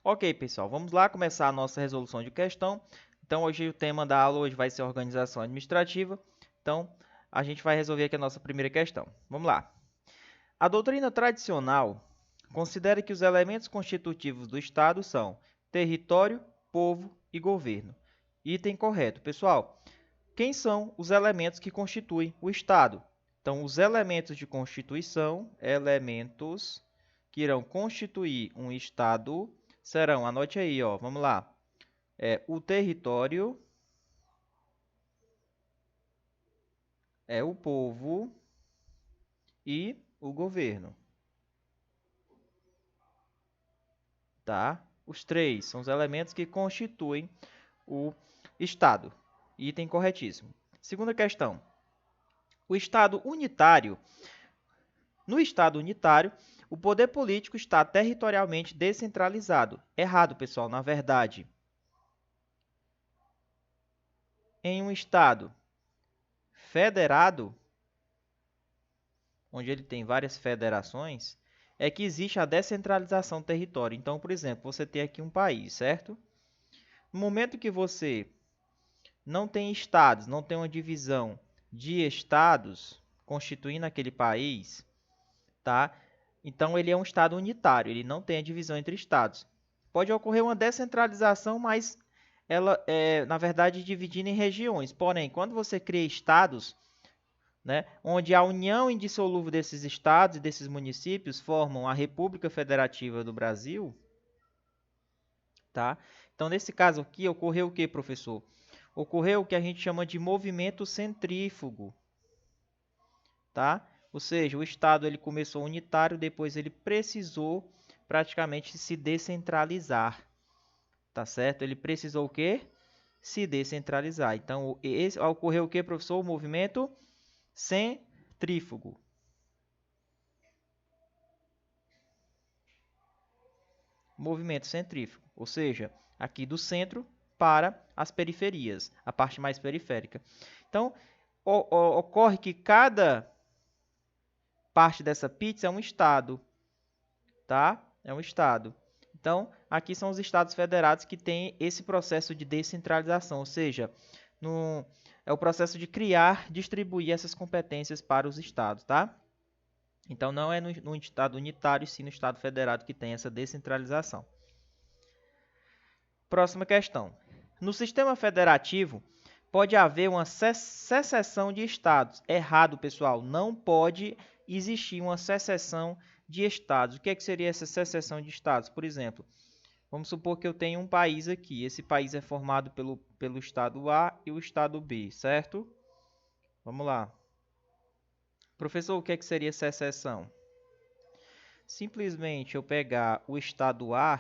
Ok, pessoal, vamos lá começar a nossa resolução de questão. Então, hoje o tema da aula hoje vai ser organização administrativa. Então, a gente vai resolver aqui a nossa primeira questão. Vamos lá. A doutrina tradicional considera que os elementos constitutivos do Estado são território, povo e governo. Item correto. Pessoal, quem são os elementos que constituem o Estado? Então, os elementos de constituição, elementos que irão constituir um Estado, serão, anote aí, ó, vamos lá, o território, o povo e o governo, tá? Os três são os elementos que constituem o Estado. Item corretíssimo. Segunda questão. O Estado unitário. No Estado unitário, o poder político está territorialmente descentralizado. Errado, pessoal, na verdade. Em um Estado federado, onde ele tem várias federações, é que existe a descentralização do território. Então, por exemplo, você tem aqui um país, certo? No momento que você não tem estados, não tem uma divisão de estados constituindo aquele país, tá? Então, ele é um estado unitário, ele não tem a divisão entre estados. Pode ocorrer uma descentralização, mas ela é, na verdade, dividida em regiões. Porém, quando você cria estados, né, onde a união indissolúvel desses estados e desses municípios formam a República Federativa do Brasil, tá? Então, nesse caso aqui, ocorreu o que, professor? Ocorreu o que a gente chama de movimento centrífugo, tá? Ou seja, o Estado ele começou unitário, depois ele precisou praticamente se descentralizar, tá certo? Ele precisou o quê? Se descentralizar. Então, ocorreu o que, professor? O movimento centrífugo. Movimento centrífugo, ou seja, aqui do centro para as periferias, a parte mais periférica. Então, ocorre que cada parte dessa pizza é um estado, tá? É um estado. Então, aqui são os estados federados que têm esse processo de descentralização, ou seja, é o processo de criar, distribuir essas competências para os estados, tá? Então, não é no estado unitário, sim no estado federado que tem essa descentralização. Próxima questão. No sistema federativo, pode haver uma secessão de estados. Errado, pessoal. Não pode existir uma secessão de estados. O que seria essa secessão de estados? Por exemplo, vamos supor que eu tenho um país aqui. Esse país é formado pelo estado A e o estado B, certo? Vamos lá. Professor, o que seria secessão? Simplesmente eu pegar o estado A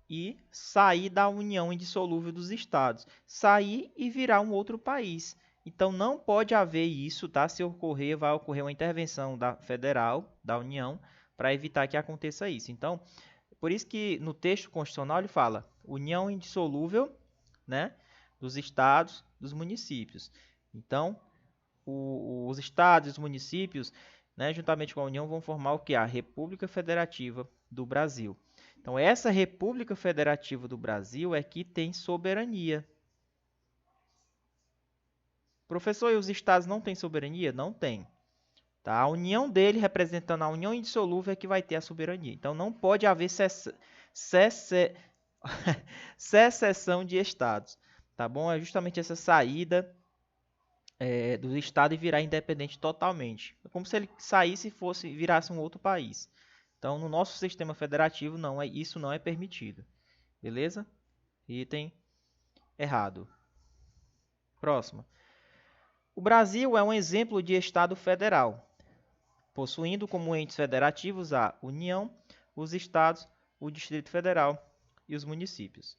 e sair da união indissolúvel dos estados, sair e virar um outro país. Então não pode haver isso, tá? Se ocorrer, vai ocorrer uma intervenção da federal, da União, para evitar que aconteça isso. Então, por isso que no texto constitucional ele fala união indissolúvel, né, dos estados, dos municípios. Então, os estados e os municípios, né, juntamente com a União, vão formar o que? A República Federativa do Brasil. Então, essa República Federativa do Brasil é que tem soberania. Professor, e os estados não têm soberania? Não tem. Tá? A união dele, representando a união indissolúvel, é que vai ter a soberania. Então, não pode haver secessão de estados. Tá bom? É justamente essa saída do estado e virar independente totalmente. É como se ele saísse e virasse um outro país. Então, no nosso sistema federativo, isso não é permitido. Beleza? Item errado. Próximo. O Brasil é um exemplo de Estado federal, possuindo como entes federativos a União, os Estados, o Distrito Federal e os municípios.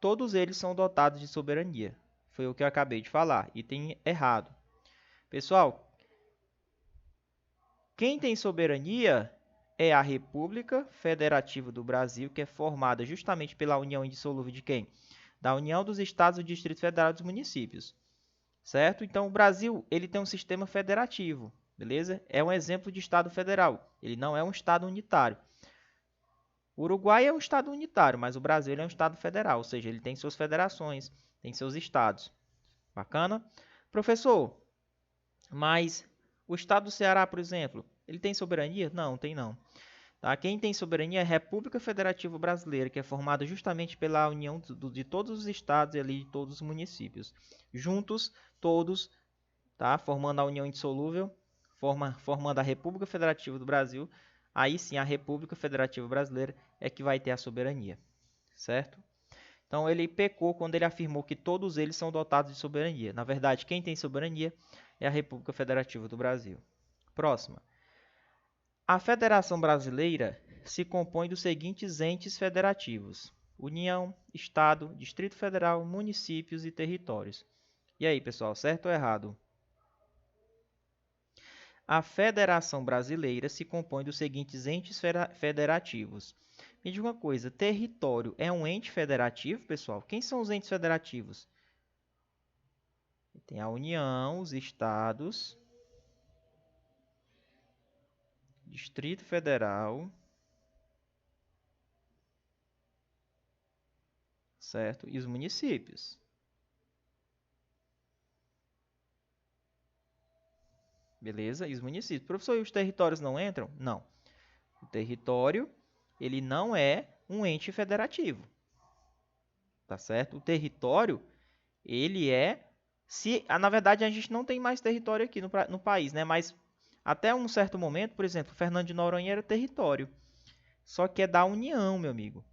Todos eles são dotados de soberania. Foi o que eu acabei de falar. Item errado. Pessoal, quem tem soberania é a República Federativa do Brasil, que é formada justamente pela união indissolúvel de quem? Da União dos Estados, do Distrito Federal e dos municípios. Certo? Então, o Brasil ele tem um sistema federativo, beleza? É um exemplo de Estado federal. Ele não é um Estado unitário. O Uruguai é um estado unitário, mas o Brasil ele é um estado federal, ou seja, ele tem suas federações, tem seus estados. Bacana? Professor, mas o estado do Ceará, por exemplo, ele tem soberania? Não, tem não. Tá? Quem tem soberania é a República Federativa Brasileira, que é formada justamente pela união de todos os estados e ali de todos os municípios. Juntos, todos, tá? Formando a união indissolúvel, formando a República Federativa do Brasil. Aí sim, a República Federativa Brasileira é que vai ter a soberania, certo? Então ele pecou quando ele afirmou que todos eles são dotados de soberania. Na verdade, quem tem soberania é a República Federativa do Brasil. Próxima. A Federação Brasileira se compõe dos seguintes entes federativos: União, Estado, Distrito Federal, municípios e territórios. E aí, pessoal, certo ou errado? A Federação Brasileira se compõe dos seguintes entes federativos. Me diga uma coisa, território é um ente federativo, pessoal? Quem são os entes federativos? Tem a União, os estados, Distrito Federal, certo? E os municípios. Beleza? E os municípios. Professor, e os territórios não entram? Não. O território, ele não é um ente federativo. Tá certo? O território, ele é... na verdade, a gente não tem mais território aqui no país, né? Mas até um certo momento, por exemplo, Fernando de Noronha era território. Só que é da União, meu amigo.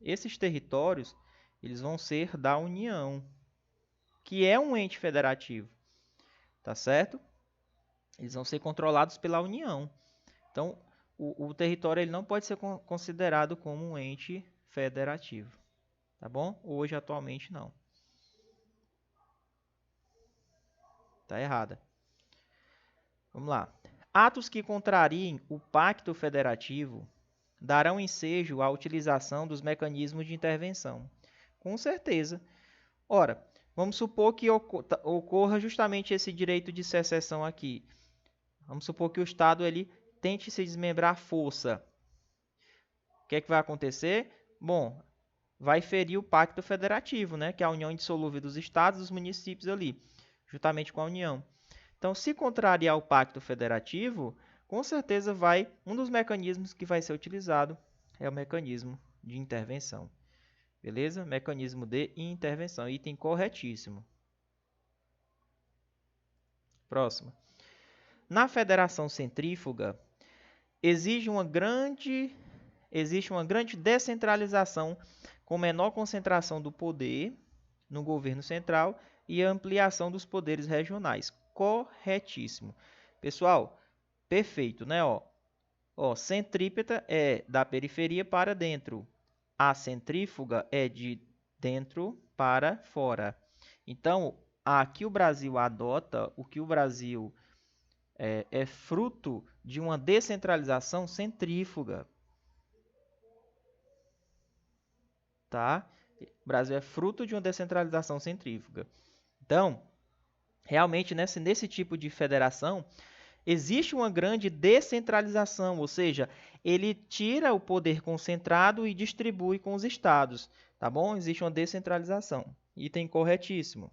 Esses territórios, eles vão ser da União, que é um ente federativo. Tá certo? Eles vão ser controlados pela União. Então, o território ele não pode ser considerado como um ente federativo. Tá bom? Hoje, atualmente, não. Tá errada. Vamos lá. Atos que contrariem o Pacto Federativo darão ensejo à utilização dos mecanismos de intervenção. Com certeza. Ora, vamos supor que ocorra justamente esse direito de secessão aqui. Vamos supor que o Estado ele tente se desmembrar à força. O que é que vai acontecer? Bom, vai ferir o Pacto Federativo, né? Que é a união indissolúvel dos estados e dos municípios ali, juntamente com a União. Então, se contrariar o Pacto Federativo, com certeza um dos mecanismos que vai ser utilizado é o mecanismo de intervenção. Beleza? Mecanismo de intervenção. Item corretíssimo. Próximo. Na federação centrífuga, existe uma grande descentralização com menor concentração do poder no governo central e ampliação dos poderes regionais. Corretíssimo. Pessoal, perfeito, né? Centrípeta é da periferia para dentro. A centrífuga é de dentro para fora. Então, aqui o Brasil adota o que o Brasil é fruto de uma descentralização centrífuga. Tá? O Brasil é fruto de uma descentralização centrífuga. Então, realmente, nesse tipo de federação, existe uma grande descentralização, ou seja, ele tira o poder concentrado e distribui com os estados. Tá bom? Existe uma descentralização. Item corretíssimo.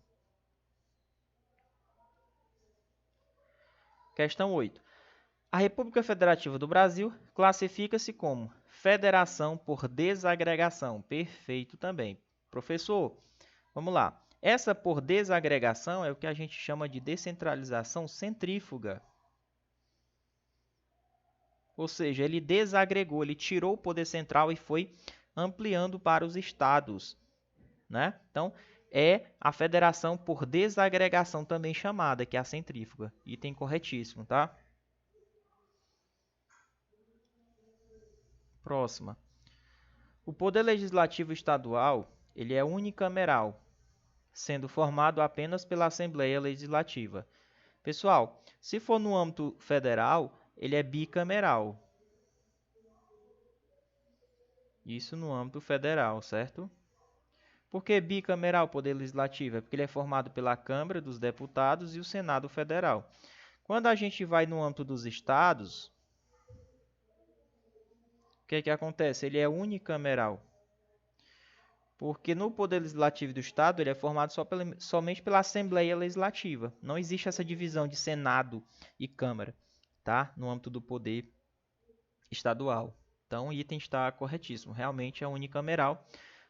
Questão 8. A República Federativa do Brasil classifica-se como federação por desagregação. Perfeito também. Professor, vamos lá. Essa por desagregação é o que a gente chama de descentralização centrífuga. Ou seja, ele desagregou, ele tirou o poder central e foi ampliando para os estados, né? Então, é a federação por desagregação também chamada, que é a centrífuga. Item corretíssimo, tá? Próxima. O poder legislativo estadual, ele é unicameral, sendo formado apenas pela Assembleia Legislativa. Pessoal, se for no âmbito federal, ele é bicameral. Isso no âmbito federal, certo? Por que bicameral o poder legislativo? É porque ele é formado pela Câmara dos Deputados e o Senado Federal. Quando a gente vai no âmbito dos estados, o que é que acontece? Ele é unicameral. Porque no Poder Legislativo do Estado, ele é formado somente pela Assembleia Legislativa. Não existe essa divisão de Senado e Câmara, tá? No âmbito do poder estadual. Então, o item está corretíssimo. Realmente é unicameral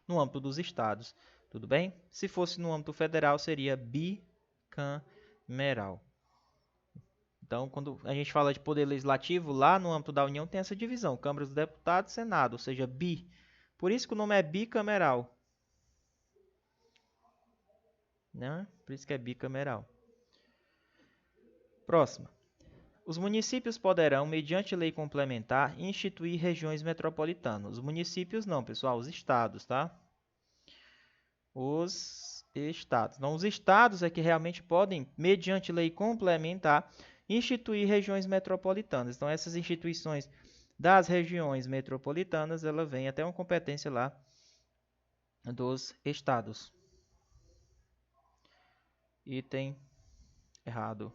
no âmbito dos estados. Tudo bem? Se fosse no âmbito federal, seria bicameral. Então, quando a gente fala de poder legislativo, lá no âmbito da União tem essa divisão, Câmara dos Deputados e Senado, ou seja, bi. Por isso que o nome é bicameral. Né? Por isso que é bicameral. Próxima. Os municípios poderão, mediante lei complementar, instituir regiões metropolitanas. Os municípios não, pessoal, os estados, tá? Os estados. Não, os estados é que realmente podem, mediante lei complementar, instituir regiões metropolitanas. Então, essas instituições das regiões metropolitanas, ela vem até uma competência lá dos estados. Item errado.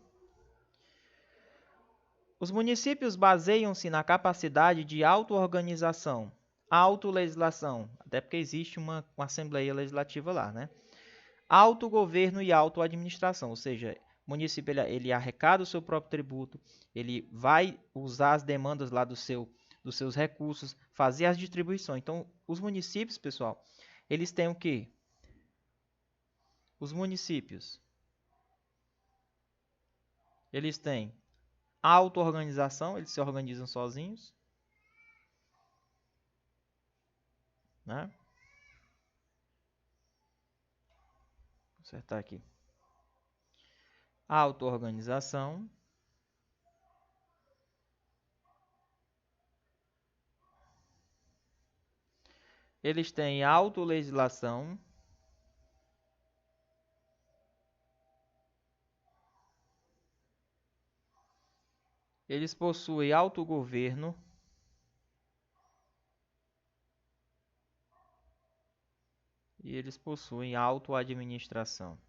Os municípios baseiam-se na capacidade de auto-organização, autolegislação, até porque existe uma Assembleia Legislativa lá, né? Autogoverno e autoadministração, ou seja, o município ele arrecada o seu próprio tributo, ele vai usar as demandas lá dos seus recursos, fazer as distribuições. Então, os municípios, pessoal, eles têm o quê? Os municípios, eles têm auto-organização, eles se organizam sozinhos, né? Vou acertar aqui. Auto-organização. Eles têm autolegislação. Eles possuem autogoverno. E eles possuem autoadministração.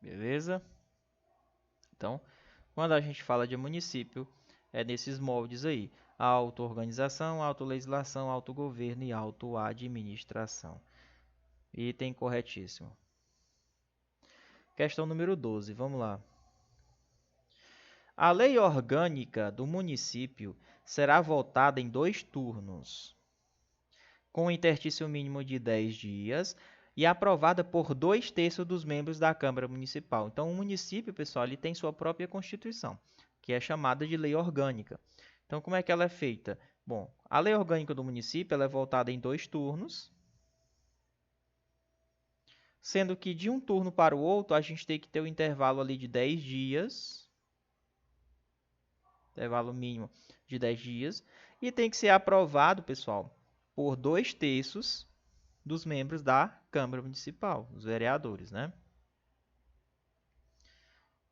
Beleza? Então, quando a gente fala de município, é nesses moldes aí. Auto-organização, autolegislação, autogoverno e autoadministração. Item corretíssimo. Questão número 12, vamos lá. A lei orgânica do município será votada em 2 turnos, com interstício mínimo de 10 dias e aprovada por 2/3 dos membros da Câmara Municipal. Então, o município, pessoal, ele tem sua própria Constituição, que é chamada de lei orgânica. Então, como é que ela é feita? Bom, a lei orgânica do município ela é votada em 2 turnos, sendo que de um turno para o outro, a gente tem que ter um intervalo ali de 10 dias, intervalo mínimo de 10 dias, e tem que ser aprovado, pessoal, por 2/3 dos membros da Câmara Municipal, os vereadores, né?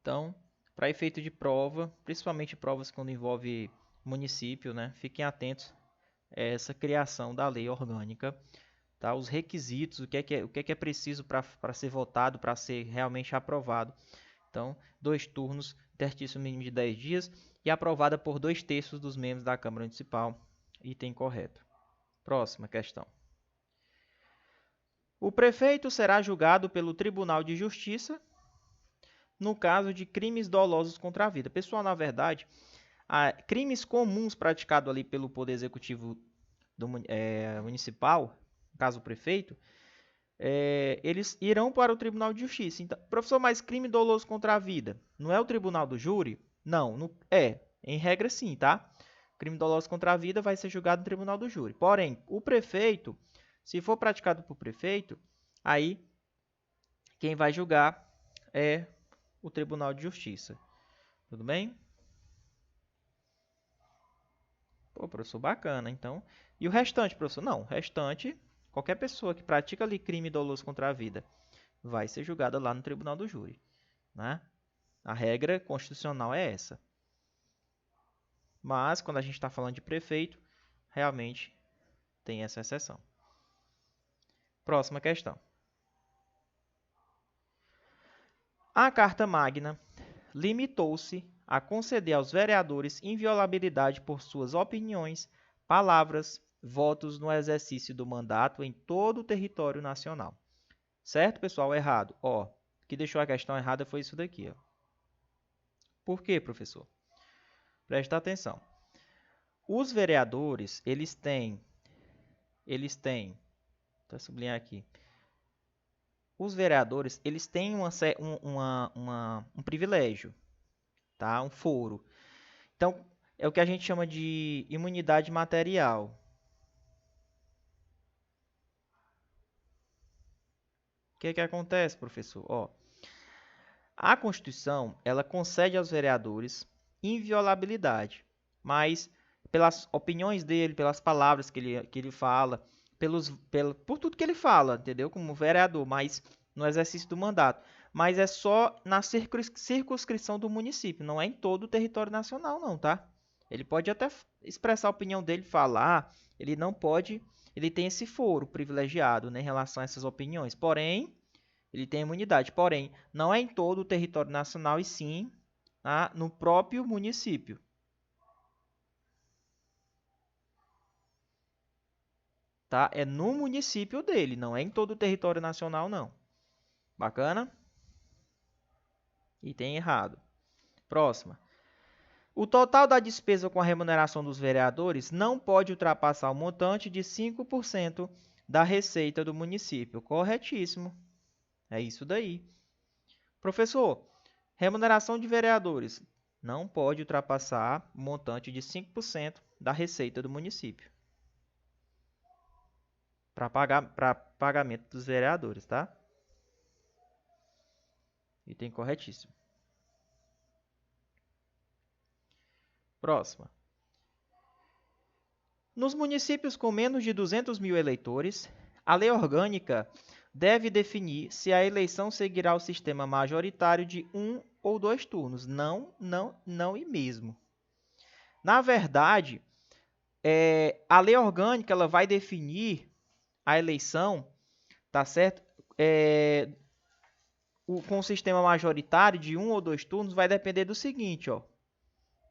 Então, para efeito de prova, principalmente provas quando envolve município, né? Fiquem atentos a essa criação da lei orgânica, tá? Os requisitos, o que é preciso para ser votado, para ser realmente aprovado. Então, 2 turnos, interstício mínimo de 10 dias e aprovada por 2/3 dos membros da Câmara Municipal. Item correto. Próxima questão. O prefeito será julgado pelo Tribunal de Justiça no caso de crimes dolosos contra a vida. Pessoal, na verdade, crimes comuns praticados ali pelo Poder Executivo municipal, no caso o prefeito, eles irão para o Tribunal de Justiça. Então, professor, mas crime doloso contra a vida não é o Tribunal do Júri? Não é. Em regra, sim, tá? Crime doloso contra a vida vai ser julgado no Tribunal do Júri. Porém, o prefeito, se for praticado por prefeito, aí quem vai julgar é o Tribunal de Justiça. Tudo bem? Pô, professor, bacana. Então, e o restante, professor? Não, o restante, qualquer pessoa que pratica ali crime doloso contra a vida vai ser julgada lá no Tribunal do Júri, né? A regra constitucional é essa. Mas, quando a gente está falando de prefeito, realmente tem essa exceção. Próxima questão. A Carta Magna limitou-se a conceder aos vereadores inviolabilidade por suas opiniões, palavras, votos no exercício do mandato em todo o território nacional. Certo, pessoal? Errado. Ó, o que deixou a questão errada foi isso daqui. Ó. Por quê, professor? Presta atenção. Os vereadores, eles têm, vou sublinhar aqui. Os vereadores, eles têm um privilégio, tá? Um foro. Então, é o que a gente chama de imunidade material. O que que acontece, professor? Ó, a Constituição, ela concede aos vereadores inviolabilidade, mas pelas opiniões dele, pelas palavras que ele fala, por tudo que ele fala, entendeu? Como vereador, mas no exercício do mandato. Mas é só na circunscrição do município, não é em todo o território nacional, não, tá? Ele pode até expressar a opinião dele, falar, ele não pode, ele tem esse foro privilegiado, né, em relação a essas opiniões. Porém, ele tem imunidade, porém, não é em todo o território nacional e sim no próprio município. Tá? É no município dele, não é em todo o território nacional, não. Bacana? Item errado. Próxima. O total da despesa com a remuneração dos vereadores não pode ultrapassar o montante de 5% da receita do município. Corretíssimo. É isso daí. Professor, remuneração de vereadores não pode ultrapassar o montante de 5% da receita do município. Para pagamento dos vereadores, tá? Item corretíssimo. Próxima. Nos municípios com menos de 200 mil eleitores, a lei orgânica deve definir se a eleição seguirá o sistema majoritário de 1 ou 2 turnos. Não e mesmo. Na verdade, a lei orgânica ela vai definir a eleição, tá certo? Com o sistema majoritário de 1 ou 2 turnos vai depender do seguinte, ó.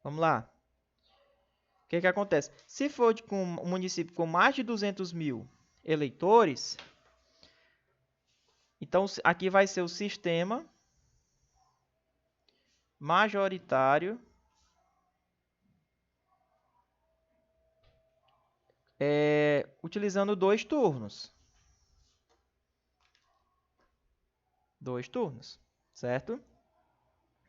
Vamos lá. O que acontece? Se for com um município com mais de 200 mil eleitores, então aqui vai ser o sistema majoritário utilizando 2 turnos. 2 turnos, certo?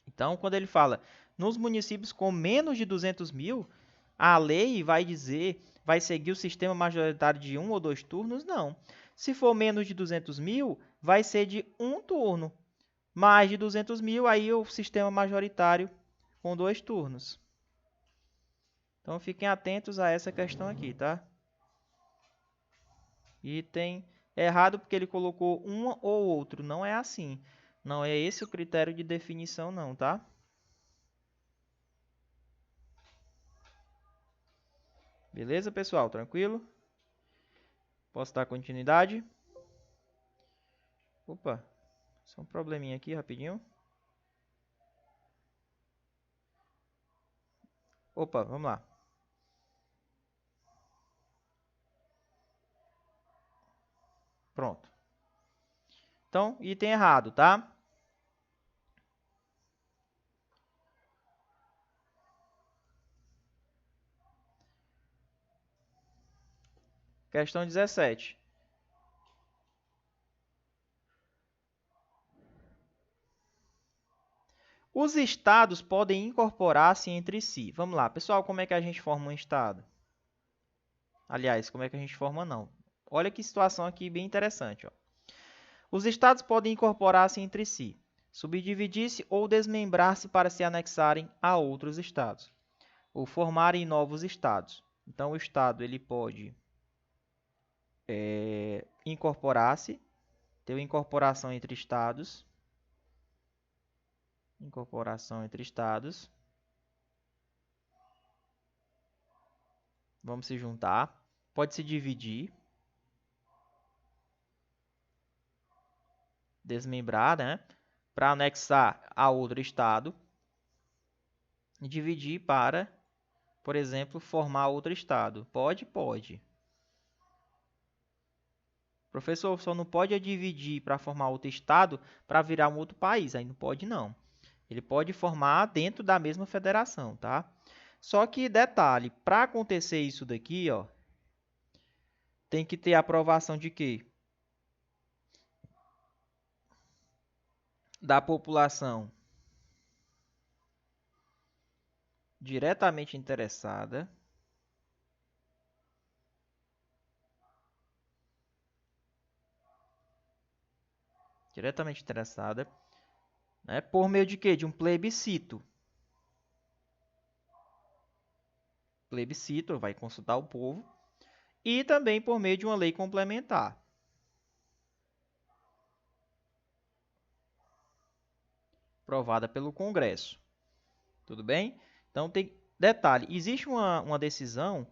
Então, quando ele fala nos municípios com menos de 200 mil, a lei vai dizer, vai seguir o sistema majoritário de 1 ou 2 turnos? Não. Se for menos de 200 mil, vai ser de 1 turno. Mais de 200 mil, aí o sistema majoritário com 2 turnos. Então, fiquem atentos a essa questão aqui, tá? Item errado porque ele colocou um ou outro. Não é assim. Não é esse o critério de definição, não, tá? Beleza, pessoal? Tranquilo? Posso dar continuidade? Opa, só um probleminha aqui, rapidinho. Opa, vamos lá. Pronto. Então, item errado, tá? Questão 17. Os estados podem incorporar-se entre si. Vamos lá, pessoal, como é que a gente forma um estado? Aliás, como é que a gente forma não? Olha que situação aqui bem interessante, ó. Os estados podem incorporar-se entre si, subdividir-se ou desmembrar-se para se anexarem a outros estados, ou formarem novos estados. Então, o estado ele pode incorporar-se, ter uma incorporação entre estados, vamos se juntar, pode se dividir, desmembrar, né, para anexar a outro estado e dividir para, por exemplo, formar outro estado. Pode? Pode. Professor, só não pode dividir para formar outro estado para virar um outro país. Aí não pode, não. Ele pode formar dentro da mesma federação, tá? Só que, detalhe, para acontecer isso daqui, ó, tem que ter aprovação de quê? Da população diretamente interessada. Diretamente interessada, né? Por meio de quê? De um plebiscito. Plebiscito, vai consultar o povo. E também por meio de uma lei complementar. Aprovada pelo Congresso. Tudo bem? Então, tem detalhe. Existe uma decisão.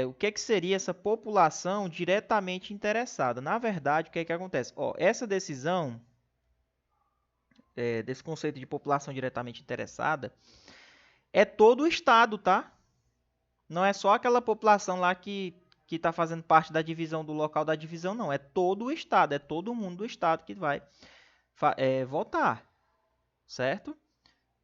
O que, que seria essa população diretamente interessada? Na verdade, o que, que acontece? Ó, essa decisão, desse conceito de população diretamente interessada, é todo o Estado, tá? Não é só aquela população lá que está fazendo parte da divisão, do local da divisão, não. É todo o Estado, é todo mundo do Estado que vai votar, certo?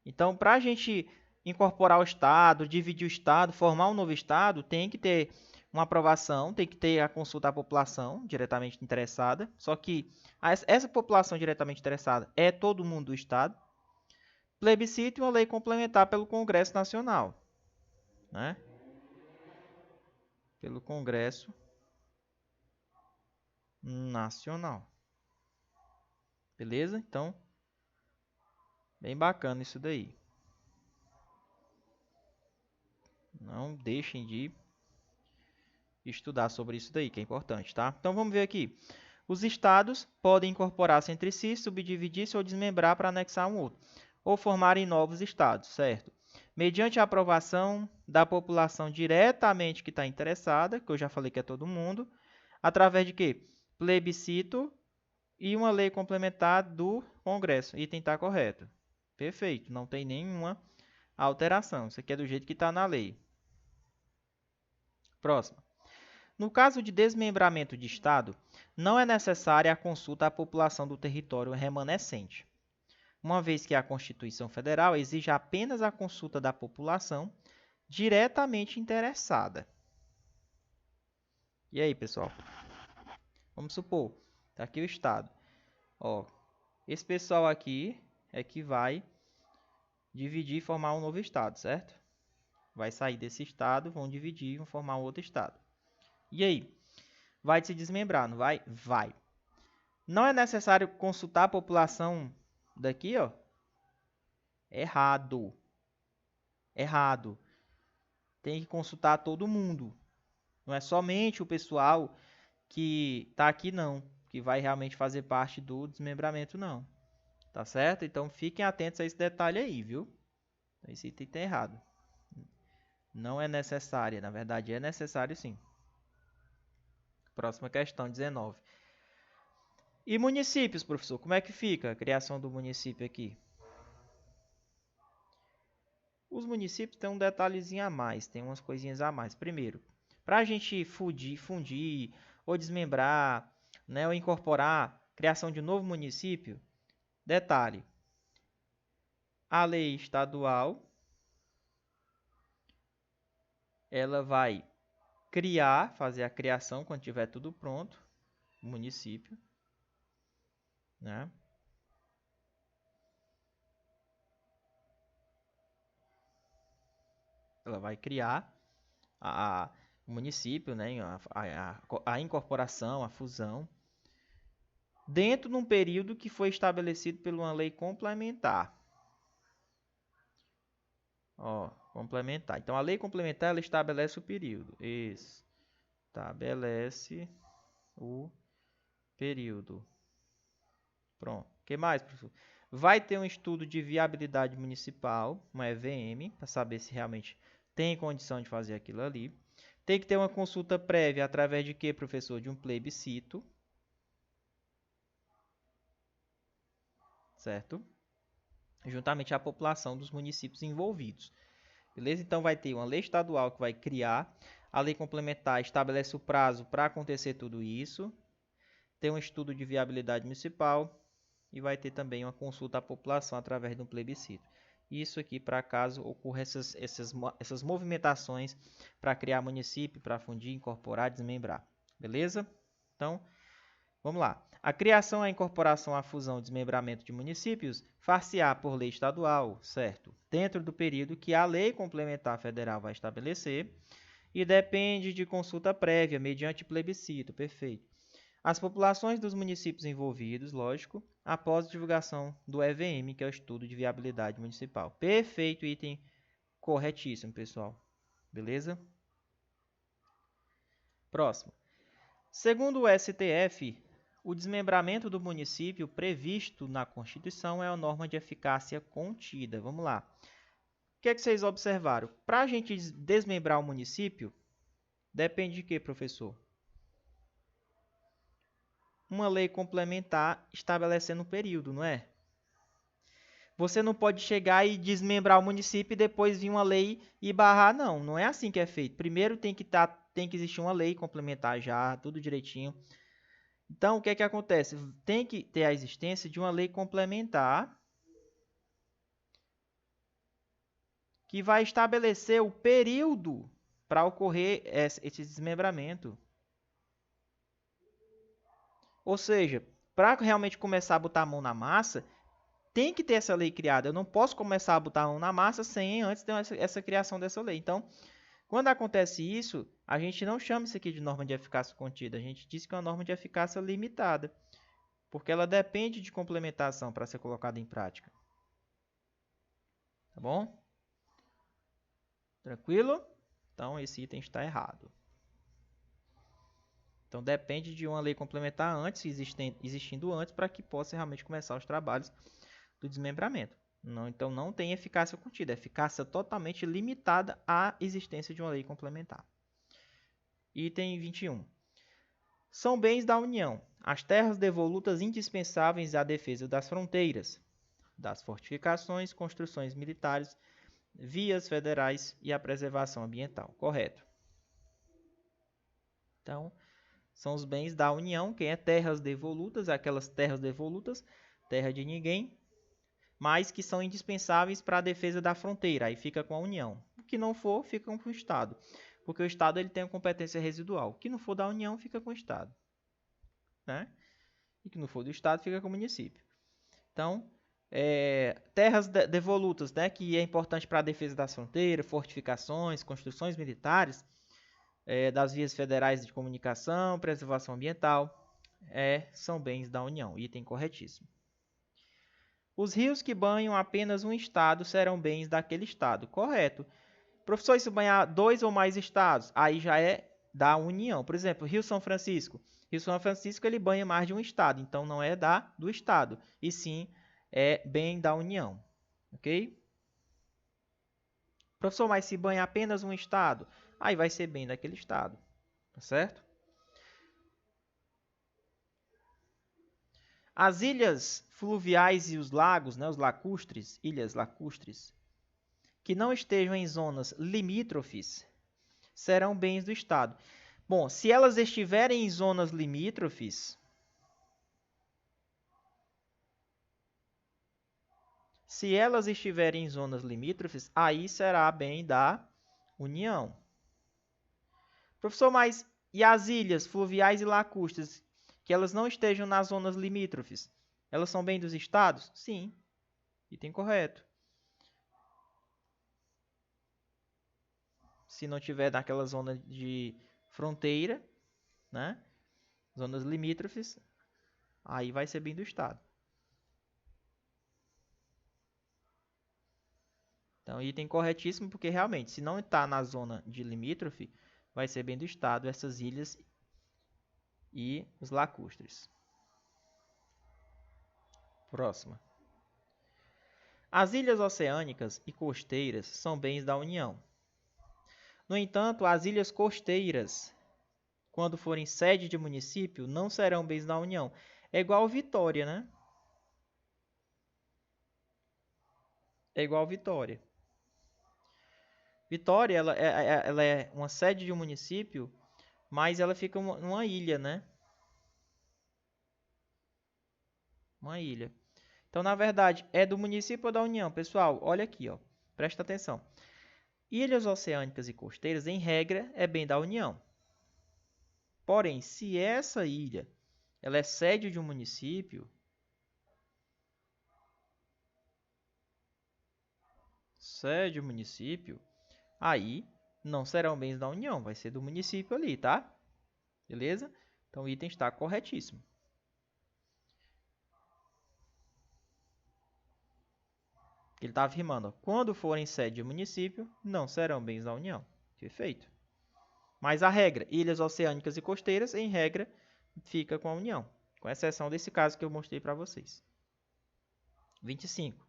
Então, para a gente incorporar o Estado, dividir o Estado, formar um novo Estado, tem que ter uma aprovação, tem que ter a consulta à população diretamente interessada. Só que essa população diretamente interessada é todo mundo do Estado. Plebiscito e uma lei complementar pelo Congresso Nacional, né? Pelo Congresso Nacional. Beleza? Então, bem bacana isso daí. Não deixem de estudar sobre isso daí, que é importante, tá? Então, vamos ver aqui. Os estados podem incorporar-se entre si, subdividir-se ou desmembrar para anexar um outro, ou formarem novos estados, certo? Mediante a aprovação da população diretamente que está interessada, que eu já falei que é todo mundo, através de quê? Plebiscito e uma lei complementar do Congresso. Item está correto. Perfeito, não tem nenhuma alteração. Isso aqui é do jeito que está na lei. Próximo. No caso de desmembramento de Estado, não é necessária a consulta à população do território remanescente, uma vez que a Constituição Federal exige apenas a consulta da população diretamente interessada. E aí, pessoal? Vamos supor, está aqui o Estado. Ó, esse pessoal aqui é que vai dividir e formar um novo Estado, certo? Vai sair desse Estado, vão dividir e vão formar um outro Estado. E aí? Vai se desmembrar, não vai? Vai. Não é necessário consultar a população daqui, ó. Errado. Errado. Tem que consultar todo mundo. Não é somente o pessoal que está aqui, não. Que vai realmente fazer parte do desmembramento, não. Tá certo? Então, fiquem atentos a esse detalhe aí, viu? Esse item está errado. Não é necessária. Na verdade, é necessário sim. Próxima questão, 19. E municípios, professor? Como é que fica a criação do município aqui? Os municípios têm um detalhezinho a mais, tem umas coisinhas a mais. Primeiro, para a gente fundir ou desmembrar, né, ou incorporar criação de um novo município, detalhe, a lei estadual, ela vai fazer a criação quando tiver tudo pronto, o município, né? Ela vai criar o município, né? A incorporação, a fusão, dentro de um período que foi estabelecido por uma lei complementar. Ó, complementar. Então, a lei complementar, ela estabelece o período. Estabelece o período. Pronto. O que mais, professor? Vai ter um estudo de viabilidade municipal, uma EVM, para saber se realmente tem condição de fazer aquilo ali. Tem que ter uma consulta prévia através de quê, professor? De um plebiscito. certo? Juntamente à população dos municípios envolvidos. Beleza? Então vai ter uma lei estadual que vai criar, a lei complementar estabelece o prazo para acontecer tudo isso, tem um estudo de viabilidade municipal e vai ter também uma consulta à população através de um plebiscito. Isso aqui para caso ocorra essas movimentações para criar município, para fundir, incorporar, desmembrar. Beleza? Então, vamos lá. A criação, a incorporação, a fusão e desmembramento de municípios far-se-á por lei estadual, certo? Dentro do período que a lei complementar federal vai estabelecer e depende de consulta prévia mediante plebiscito, perfeito. As populações dos municípios envolvidos, lógico, após a divulgação do EVM, que é o Estudo de Viabilidade Municipal. Perfeito, item corretíssimo, pessoal. Beleza? Próximo. Segundo o STF, o desmembramento do município previsto na Constituição é a norma de eficácia contida. Vamos lá. O que é que vocês observaram? Para a gente desmembrar o município, depende de quê, professor? Uma lei complementar estabelecendo um período, não é? Você não pode chegar e desmembrar o município e depois vir uma lei e barrar, não. Não é assim que é feito. Primeiro tem que existir uma lei complementar já, tudo direitinho. Então, o que é que acontece? Tem que ter a existência de uma lei complementar que vai estabelecer o período para ocorrer esse desmembramento. Ou seja, para realmente começar a botar a mão na massa, tem que ter essa lei criada. Eu não posso começar a botar a mão na massa sem antes ter essa criação dessa lei. Então, quando acontece isso, a gente não chama isso aqui de norma de eficácia contida. A gente diz que é uma norma de eficácia limitada, porque ela depende de complementação para ser colocada em prática. Tá bom? Tranquilo? Então, esse item está errado. Então, depende de uma lei complementar antes, existindo antes, para que possa realmente começar os trabalhos do desmembramento. Não, então, não tem eficácia contida, é eficácia totalmente limitada à existência de uma lei complementar. Item 21. São bens da União as terras devolutas indispensáveis à defesa das fronteiras, das fortificações, construções militares, vias federais e à preservação ambiental. Correto. Então, são os bens da União. Quem é terras devolutas? Aquelas terras devolutas, terra de ninguém, mas que são indispensáveis para a defesa da fronteira. Aí fica com a União. O que não for, fica com o Estado. Porque o Estado ele tem a competência residual. O que não for da União, fica com o Estado. Né? E que não for do Estado, fica com o município. Então, terras devolutas, né, que é importante para a defesa das fronteiras, fortificações, construções militares, das vias federais de comunicação, preservação ambiental, são bens da União. Item corretíssimo. Os rios que banham apenas um estado serão bens daquele estado. Correto. Professor, se banhar 2 ou mais estados, aí já é da União. Por exemplo, Rio São Francisco. Rio São Francisco ele banha mais de um estado, então não é do estado, e sim é bem da União. Ok? Professor, mas se banha apenas um estado, aí vai ser bem daquele estado. Tá certo? As ilhas fluviais e os lagos, né, os lacustres, ilhas lacustres, que não estejam em zonas limítrofes, serão bens do Estado. Bom, se elas estiverem em zonas limítrofes, aí será bem da União. Professor, mas e as ilhas fluviais e lacustres, que elas não estejam nas zonas limítrofes, elas são bem dos estados? Sim, item correto. Se não tiver naquela zona de fronteira, né? Zonas limítrofes, aí vai ser bem do estado. Então, item corretíssimo, porque realmente, se não está na zona de limítrofe, vai ser bem do estado essas ilhas e os lacustres. Próxima. As ilhas oceânicas e costeiras são bens da União. No entanto, as ilhas costeiras, quando forem sede de município, não serão bens da União. É igual Vitória, né? é igual Vitória. Vitória, ela é uma sede de um município, mas ela fica numa ilha, né? Uma ilha. Então, na verdade, é do município ou da União? Pessoal, olha aqui, ó. Presta atenção. Ilhas oceânicas e costeiras, em regra, é bem da União. Porém, se essa ilha ela é sede de um município, aí não serão bens da União, vai ser do município ali, tá? Beleza? Então o item está corretíssimo. Ele está afirmando, ó, quando forem sede de município, não serão bens da União. Perfeito. Mas a regra, ilhas oceânicas e costeiras, em regra, fica com a União, com exceção desse caso que eu mostrei para vocês. 25.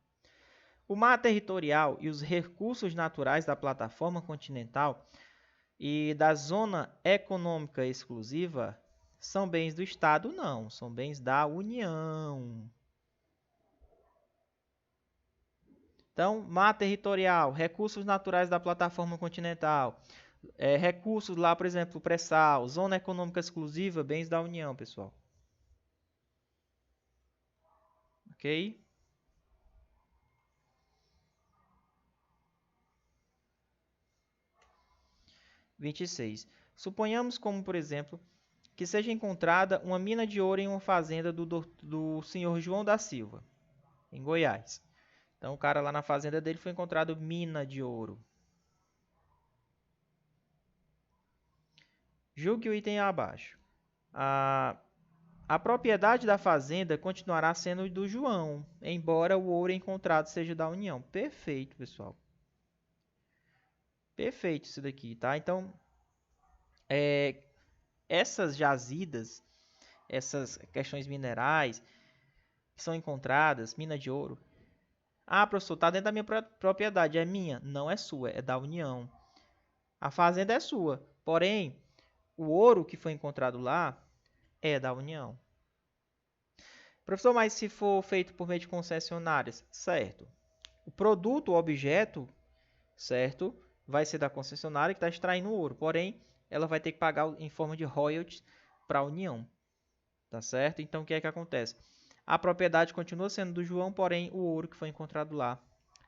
O mar territorial e os recursos naturais da plataforma continental e da zona econômica exclusiva são bens do Estado? Não, são bens da União. Então, mar territorial, recursos naturais da plataforma continental, recursos lá, por exemplo, pré-sal, zona econômica exclusiva, bens da União, pessoal. Ok? Vinte e seis. Suponhamos como, por exemplo, que seja encontrada uma mina de ouro em uma fazenda do senhor João da Silva, em Goiás. Então, o cara lá na fazenda dele foi encontrado mina de ouro. Julgue o item abaixo. A propriedade da fazenda continuará sendo do João, embora o ouro encontrado seja da União. Perfeito, pessoal. Perfeito isso daqui, tá? Então, essas jazidas, essas questões minerais que são encontradas, mina de ouro. Ah, professor, está dentro da minha propriedade. É minha? Não é sua, é da União. A fazenda é sua, porém, o ouro que foi encontrado lá é da União. Professor, mas se for feito por meio de concessionárias, certo. O produto, o objeto, certo, vai ser da concessionária que está extraindo o ouro. Porém, ela vai ter que pagar em forma de royalties para a União. Tá certo? Então, o que é que acontece? A propriedade continua sendo do João, porém, o ouro que foi encontrado lá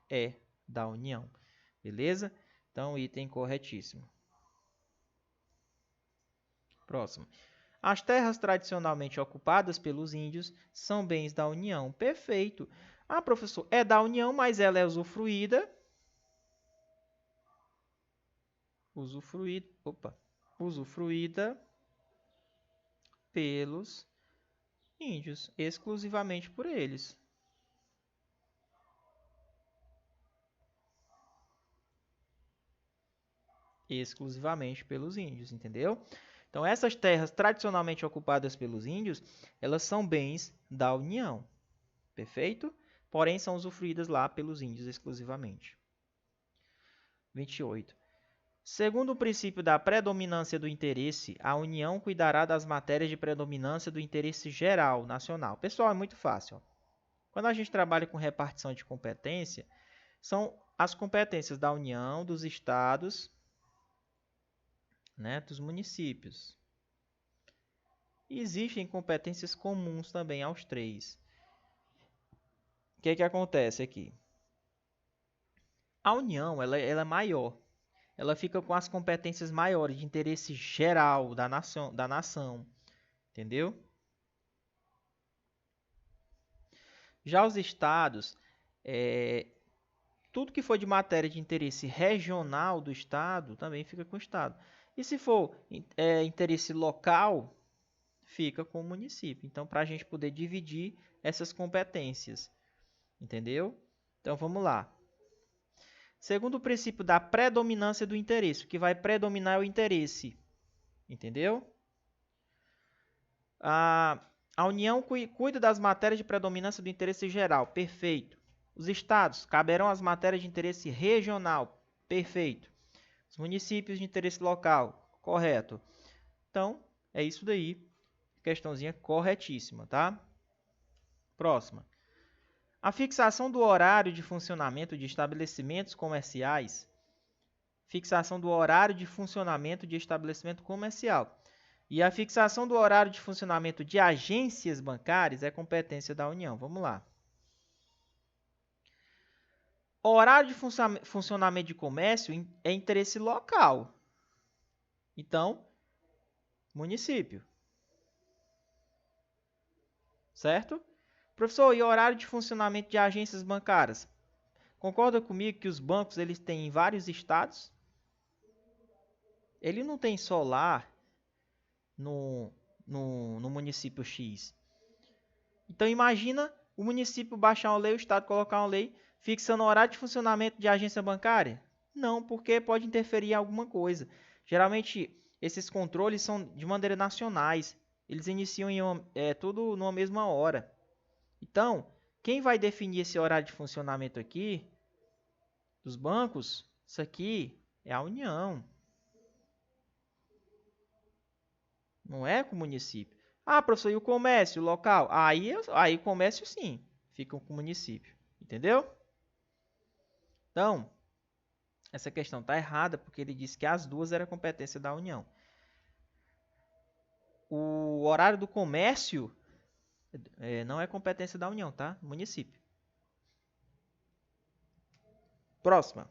é da União. Beleza? Então, item corretíssimo. Próximo. As terras tradicionalmente ocupadas pelos índios são bens da União. Perfeito. Ah, professor, é da União, mas ela é usufruída. Usufruída pelos índios, exclusivamente por eles. Exclusivamente pelos índios, entendeu? Então, essas terras tradicionalmente ocupadas pelos índios, elas são bens da União, perfeito? Porém, são usufruídas lá pelos índios exclusivamente. 28. Segundo o princípio da predominância do interesse, a União cuidará das matérias de predominância do interesse geral nacional. Pessoal, é muito fácil. Ó. Quando a gente trabalha com repartição de competência, são as competências da União, dos estados, né, dos municípios. E existem competências comuns também aos três. O que é que acontece aqui? A União ela é maior. Ela fica com as competências maiores de interesse geral da nação. Entendeu? Já os estados, tudo que for de matéria de interesse regional do estado, também fica com o estado. E se for interesse local, fica com o município. Então, para a gente poder dividir essas competências. Entendeu? Então, vamos lá. Segundo o princípio da predominância do interesse, o que vai predominar é o interesse. Entendeu? A União cuida das matérias de predominância do interesse geral. Perfeito. Os estados caberão às matérias de interesse regional. Perfeito. Os municípios de interesse local. Correto. Então, é isso daí. Questãozinha corretíssima, tá? Próxima. A fixação do horário de funcionamento de estabelecimentos comerciais. Fixação do horário de funcionamento de estabelecimento comercial. E a fixação do horário de funcionamento de agências bancárias é competência da União. Vamos lá. Horário de funcionamento de comércio é interesse local. Então, município. Certo? Professor, e horário de funcionamento de agências bancárias? Concorda comigo que os bancos eles têm em vários estados? Ele não tem só lá no município X. Então, imagina o município baixar uma lei, o estado colocar uma lei, fixando o horário de funcionamento de agência bancária? Não, porque pode interferir em alguma coisa. Geralmente, esses controles são de maneira nacionais. Eles iniciam tudo numa mesma hora. Então, quem vai definir esse horário de funcionamento aqui, dos bancos, isso aqui é a União. Não é com o município. Ah, professor, e o comércio, o local? Aí o comércio sim, fica com o município. Entendeu? Então, essa questão está errada, porque ele disse que as duas eram competência da União. O horário do comércio não é competência da União, tá? Município. Próxima.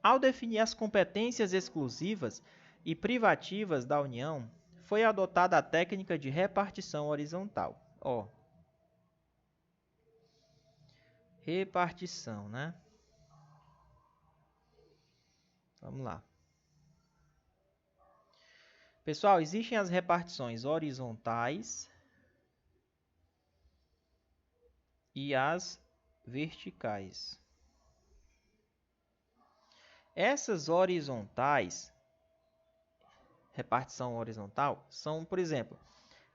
Ao definir as competências exclusivas e privativas da União, foi adotada a técnica de repartição horizontal. Ó, repartição, né? Vamos lá. Pessoal, existem as repartições horizontais e as verticais. Essas horizontais, repartição horizontal, são, por exemplo,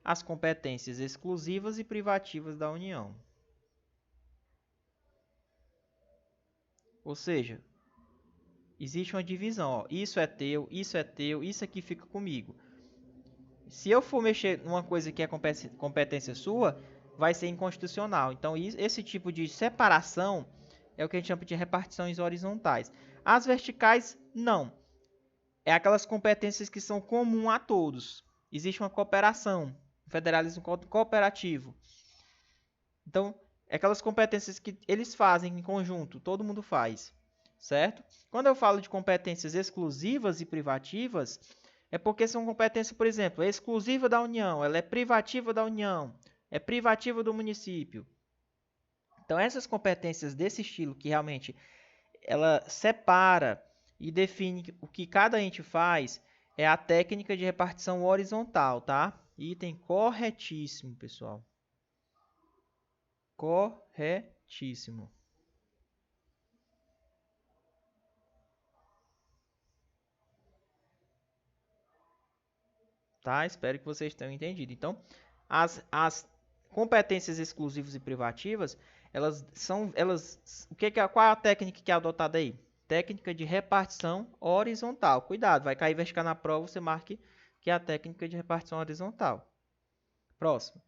as competências exclusivas e privativas da União. Ou seja, existe uma divisão. Ó, isso é teu, isso aqui fica comigo. Se eu for mexer numa coisa que é competência sua, vai ser inconstitucional. Então, esse tipo de separação é o que a gente chama de repartições horizontais. As verticais, não. É aquelas competências que são comuns a todos. Existe uma cooperação, um federalismo cooperativo. Então, é aquelas competências que eles fazem em conjunto, todo mundo faz, certo? Quando eu falo de competências exclusivas e privativas, é porque são competências, por exemplo, exclusiva da União, ela é privativa da União, é privativa do município. Então, essas competências desse estilo, que realmente ela separa e define o que cada ente faz, é a técnica de repartição horizontal, tá? Item corretíssimo, pessoal. Corretíssimo. Tá? Espero que vocês tenham entendido. Então, as competências exclusivas e privativas, qual é a técnica que é adotada aí? Técnica de repartição horizontal. Cuidado, vai cair vertical na prova, você marque que é a técnica de repartição horizontal. Próximo.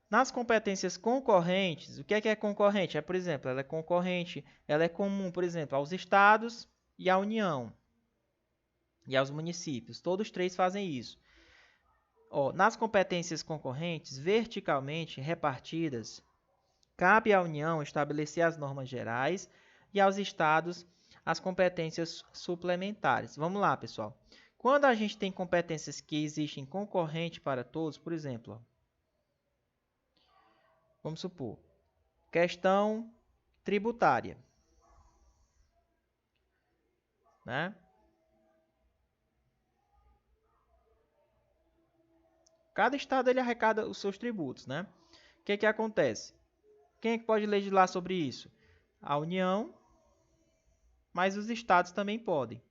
Nas competências concorrentes, o que é concorrente? Por exemplo, ela é concorrente, ela é comum, por exemplo, aos estados e à União e aos municípios. Todos três fazem isso. Ó, nas competências concorrentes, verticalmente repartidas, cabe à União estabelecer as normas gerais e aos estados as competências suplementares. Vamos lá, pessoal. Quando a gente tem competências que existem concorrente para todos, por exemplo, ó, vamos supor, questão tributária, né? Cada estado ele arrecada os seus tributos, né? O que acontece? Quem é que pode legislar sobre isso? A União, mas os estados também podem.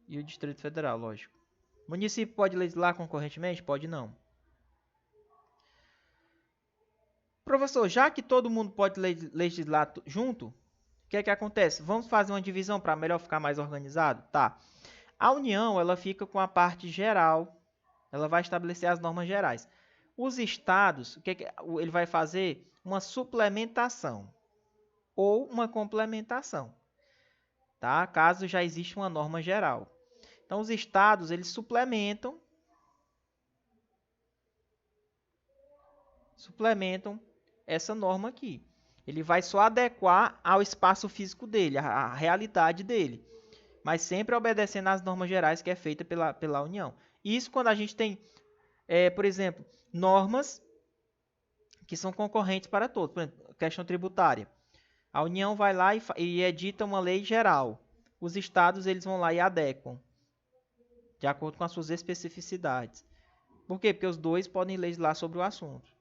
E o Distrito Federal, lógico. O município pode legislar concorrentemente? Pode não. Professor, já que todo mundo pode legislar junto, o que acontece? Vamos fazer uma divisão para melhor ficar mais organizado? Tá. A União, ela fica com a parte geral, ela vai estabelecer as normas gerais. Os estados, o que ele vai fazer? Uma suplementação ou uma complementação, tá? Caso já exista uma norma geral. Então, os estados, eles suplementam essa norma aqui. Ele vai só adequar ao espaço físico dele, à realidade dele, mas sempre obedecendo às normas gerais que é feita pela União. Isso quando a gente tem, por exemplo, normas que são concorrentes para todos. Por exemplo, questão tributária. A União vai lá e edita uma lei geral. Os estados eles vão lá e adequam, de acordo com as suas especificidades. Por quê? Porque os dois podem legislar sobre o assunto,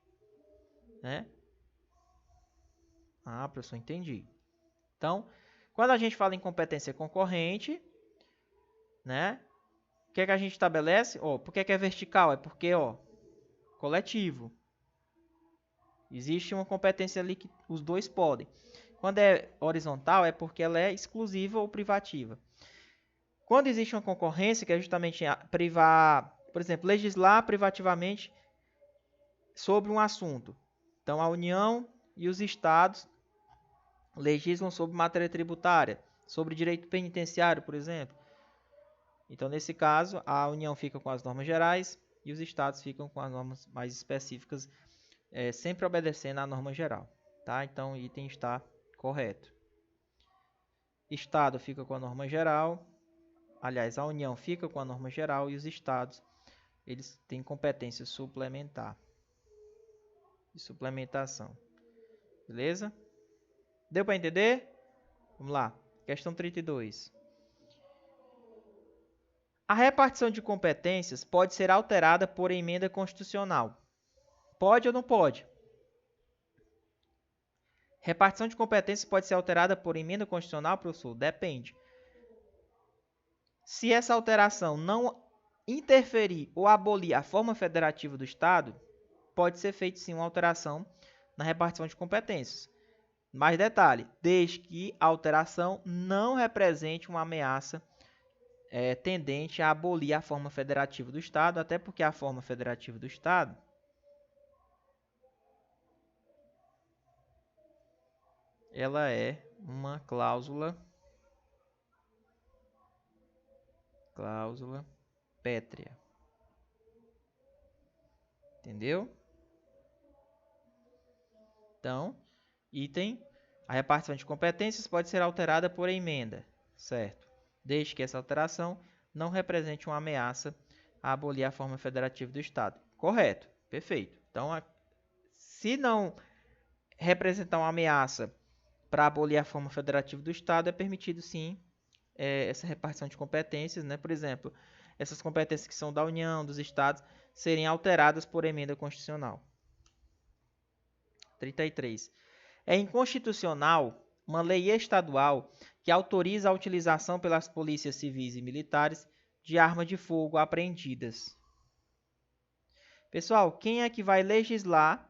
né? Ah, professor, entendi. Então, quando a gente fala em competência concorrente, né? O que é que a gente estabelece? Por que é vertical? É porque, coletivo. Existe uma competência ali que os dois podem. Quando é horizontal, é porque ela é exclusiva ou privativa. Quando existe uma concorrência, que é justamente por exemplo, legislar privativamente sobre um assunto. Então, a União e os estados legislam sobre matéria tributária, sobre direito penitenciário, por exemplo. Então, nesse caso, a União fica com as normas gerais e os estados ficam com as normas mais específicas, sempre obedecendo à norma geral. Tá? Então, o item está correto. Estado fica com a norma geral. Aliás, a União fica com a norma geral e os estados eles têm competência suplementar e suplementação. Beleza? Deu para entender? Vamos lá. Questão 32. A repartição de competências pode ser alterada por emenda constitucional. Pode ou não pode? Repartição de competências pode ser alterada por emenda constitucional, professor? Depende. Se essa alteração não interferir ou abolir a forma federativa do Estado, pode ser feita sim uma alteração na repartição de competências. Mais detalhe, desde que a alteração não represente uma ameaça tendente a abolir a forma federativa do Estado, até porque a forma federativa do Estado ela é uma cláusula pétrea. Entendeu? Então, item, a repartição de competências pode ser alterada por emenda, certo? Desde que essa alteração não represente uma ameaça a abolir a forma federativa do Estado. Correto, perfeito. Então, se não representar uma ameaça para abolir a forma federativa do Estado, é permitido sim essa repartição de competências, né? Por exemplo, essas competências que são da União, dos Estados, serem alteradas por emenda constitucional. 33. É inconstitucional uma lei estadual que autoriza a utilização pelas polícias civis e militares de armas de fogo apreendidas. Pessoal, quem é que vai legislar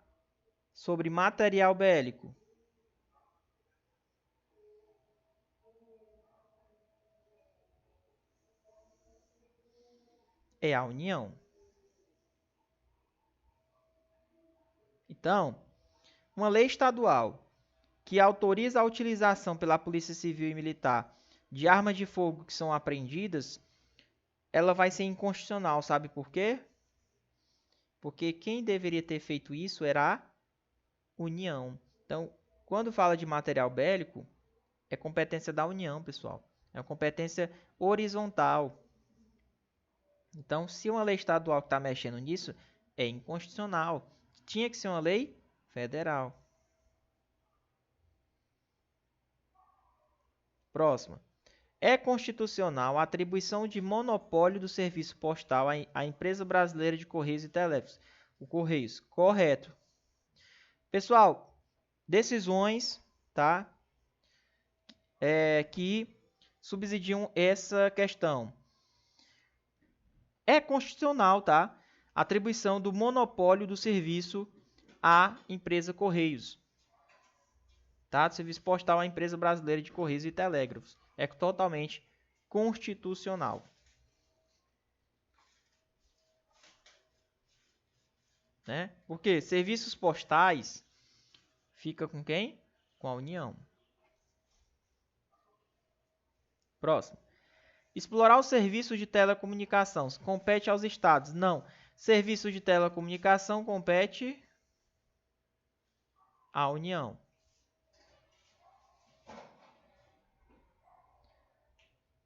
sobre material bélico? É a União. Então, uma lei estadual que autoriza a utilização pela Polícia Civil e Militar de armas de fogo que são apreendidas, ela vai ser inconstitucional, sabe por quê? Porque quem deveria ter feito isso era a União. Então, quando fala de material bélico, é competência da União, pessoal. É uma competência horizontal. Então, se uma lei estadual está mexendo nisso, é inconstitucional. Tinha que ser uma lei federal. Próxima. É constitucional a atribuição de monopólio do serviço postal à Empresa Brasileira de Correios e Telégrafos, o Correios. Correto. Pessoal, decisões, tá? Que subsidiam essa questão. É constitucional, tá? A atribuição do monopólio do serviço à empresa Correios. Tá? Do serviço postal à Empresa Brasileira de Correios e Telégrafos. É totalmente constitucional. né? Porque serviços postais fica com quem? Com a União. Próximo. Explorar os serviços de telecomunicação compete aos estados? Não. Serviços de telecomunicação compete à União.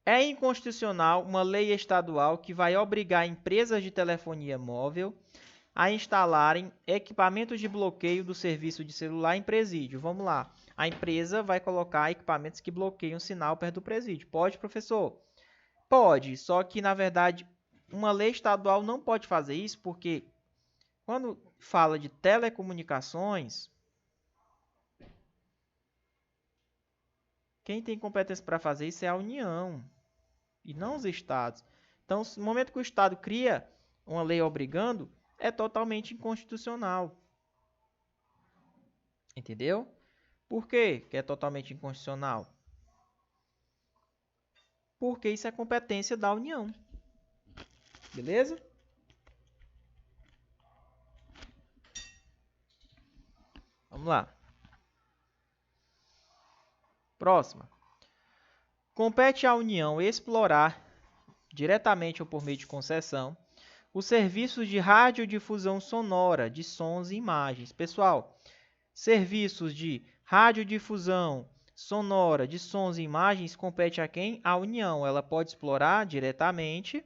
É inconstitucional uma lei estadual que vai obrigar empresas de telefonia móvel a instalarem equipamentos de bloqueio do serviço de celular em presídio. Vamos lá. A empresa vai colocar equipamentos que bloqueiam o sinal perto do presídio. Pode, professor? Pode, só que, na verdade, uma lei estadual não pode fazer isso porque quando fala de telecomunicações, quem tem competência para fazer isso é a União e não os estados. Então, no momento que o estado cria uma lei obrigando, é totalmente inconstitucional. Entendeu? Por quê que é totalmente inconstitucional? Porque isso é competência da União. Beleza? Vamos lá. Próxima. Compete à União explorar, diretamente ou por meio de concessão, os serviços de radiodifusão sonora de sons e imagens. Pessoal, serviços de radiodifusão sonora de sons e imagens compete a quem? À União. Ela pode explorar diretamente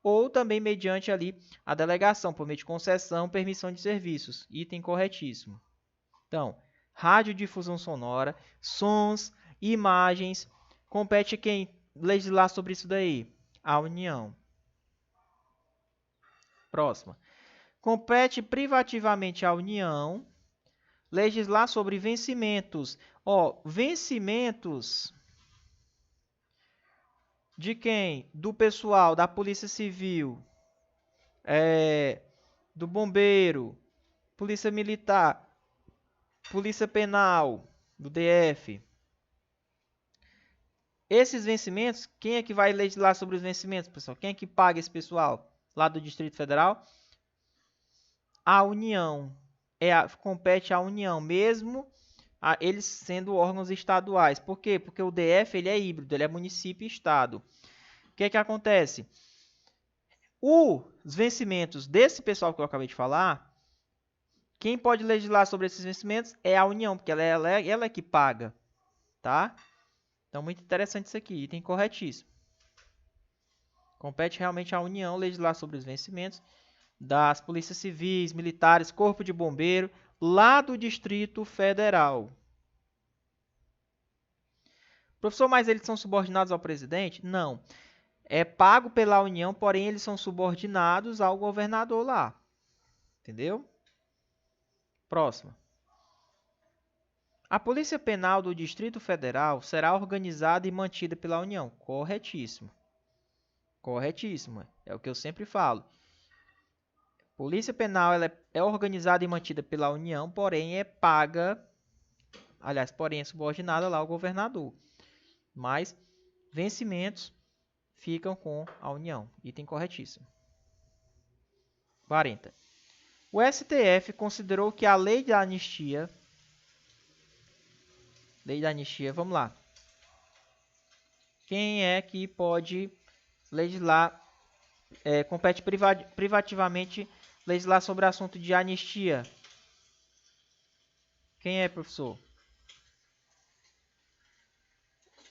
ou também mediante ali a delegação, por meio de concessão, permissão de serviços. Item corretíssimo. Então, radiodifusão sonora, sons, imagens, compete quem legislar sobre isso daí? A União. Próxima. Compete privativamente à União legislar sobre vencimentos. Vencimentos de quem? Do pessoal da Polícia Civil, do Bombeiro, Polícia Militar, Polícia Penal, do DF. Esses vencimentos, quem é que vai legislar sobre os vencimentos, pessoal? Quem é que paga esse pessoal lá do Distrito Federal? A União. Compete à União, mesmo eles sendo órgãos estaduais. Por quê? Porque o DF ele é híbrido, ele é município e estado. O que é que acontece? Os vencimentos desse pessoal que eu acabei de falar, quem pode legislar sobre esses vencimentos é a União, porque ela é que paga, tá? Então, muito interessante isso aqui, item corretíssimo. Compete realmente à União legislar sobre os vencimentos das polícias civis, militares, corpo de bombeiro, lá do Distrito Federal. Professor, mas eles são subordinados ao presidente? Não. É pago pela União, porém eles são subordinados ao governador lá. Entendeu? Próximo. A Polícia Penal do Distrito Federal será organizada e mantida pela União. Corretíssimo. Corretíssimo. É o que eu sempre falo. Polícia Penal ela é organizada e mantida pela União, porém é paga, aliás, porém é subordinada lá ao governador. Mas vencimentos ficam com a União. Item corretíssimo. 40. O STF considerou que a lei da anistia... vamos lá. Quem é que pode legislar, compete privativamente legislar sobre o assunto de anistia? Quem é, professor?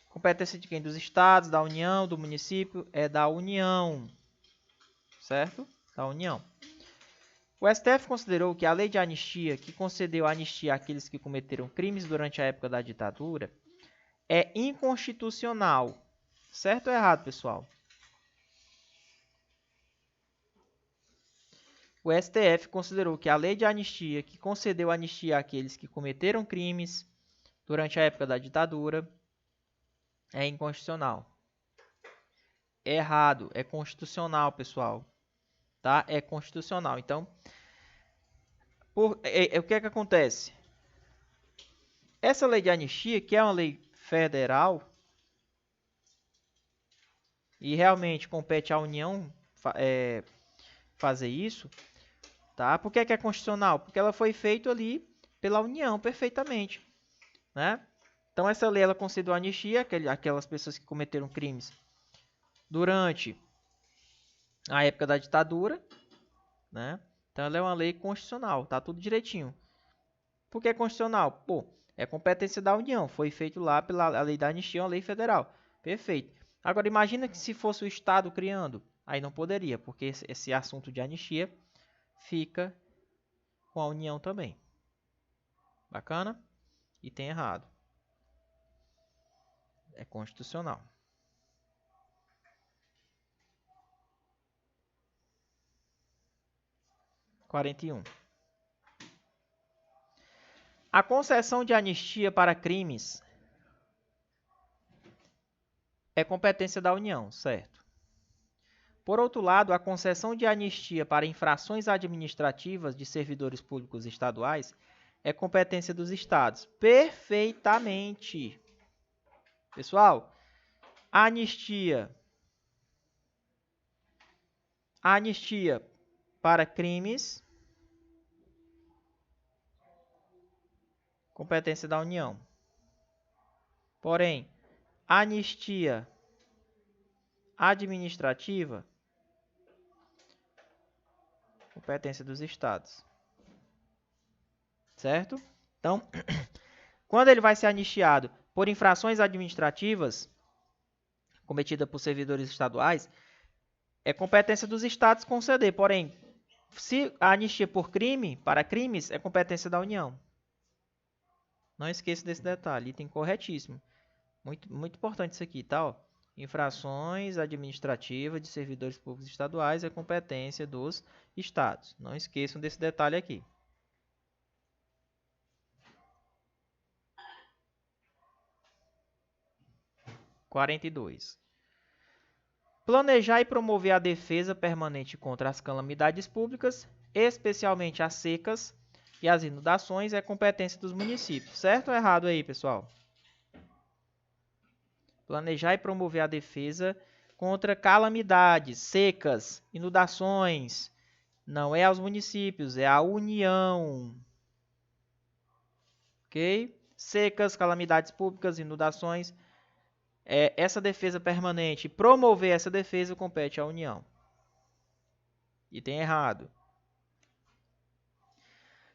Competência de quem? Dos estados, da União, do município? É da União. Certo? Da União. O STF considerou que a lei de anistia, que concedeu anistia àqueles que cometeram crimes durante a época da ditadura, é inconstitucional. Certo ou errado, pessoal? O STF considerou que a lei de anistia, que concedeu anistia àqueles que cometeram crimes durante a época da ditadura, é inconstitucional. Errado. É constitucional, pessoal. Tá? É constitucional. Então, o que é que acontece? Essa lei de anistia, que é uma lei federal, e realmente compete à União fazer isso, Tá? Por que que é constitucional? Porque ela foi feita ali pela União, perfeitamente, né? Então, essa lei ela concedeu anistia aquelas pessoas que cometeram crimes durante a época da ditadura, né? Então, ela é uma lei constitucional, tá tudo direitinho. Por que é constitucional? Pô, é competência da União, foi feito lá pela lei da anistia, uma lei federal. Perfeito. Agora, imagina que se fosse o Estado criando, aí não poderia, porque esse assunto de anistia fica com a União também. Bacana? E tem errado. É constitucional. Quarenta e um. A concessão de anistia para crimes é competência da União, certo? Por outro lado, a concessão de anistia para infrações administrativas de servidores públicos estaduais é competência dos estados. Perfeitamente. Pessoal, a anistia para crimes, competência da União. Porém, a anistia administrativa, competência dos estados. Certo? Então, quando ele vai ser anistiado por infrações administrativas cometidas por servidores estaduais, é competência dos estados conceder. Porém, se a anistia por crime, para crimes, é competência da União. Não esqueça desse detalhe, item corretíssimo. Muito, muito importante isso aqui, tá? Ó. Infrações administrativas de servidores públicos estaduais é competência dos estados. Não esqueçam desse detalhe aqui. Quarenta e dois. Planejar e promover a defesa permanente contra as calamidades públicas, especialmente as secas e as inundações, é competência dos municípios. Certo ou errado aí, pessoal? Planejar e promover a defesa contra calamidades, secas, inundações. Não é aos municípios, é à União. Ok? Secas, calamidades públicas, inundações. Essa defesa permanente, promover essa defesa compete à União. E tem errado.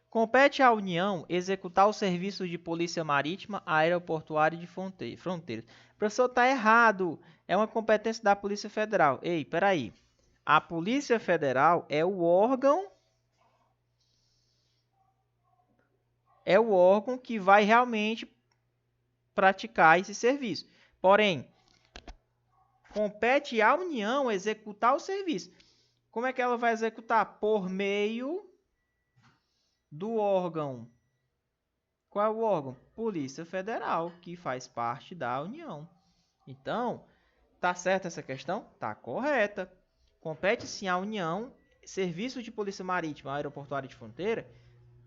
Compete à União executar os serviços de polícia marítima, aeroportuária e de fronteiras. Professor, está errado. É uma competência da Polícia Federal. Ei, peraí. A Polícia Federal é o órgão que vai realmente praticar esse serviço. Porém, compete à União executar o serviço. Como é que ela vai executar? Por meio do órgão. Qual é o órgão? Polícia Federal, que faz parte da União. Então, tá certa essa questão? Tá correta. Compete sim à União. Serviço de Polícia Marítima, Aeroportuária de Fronteira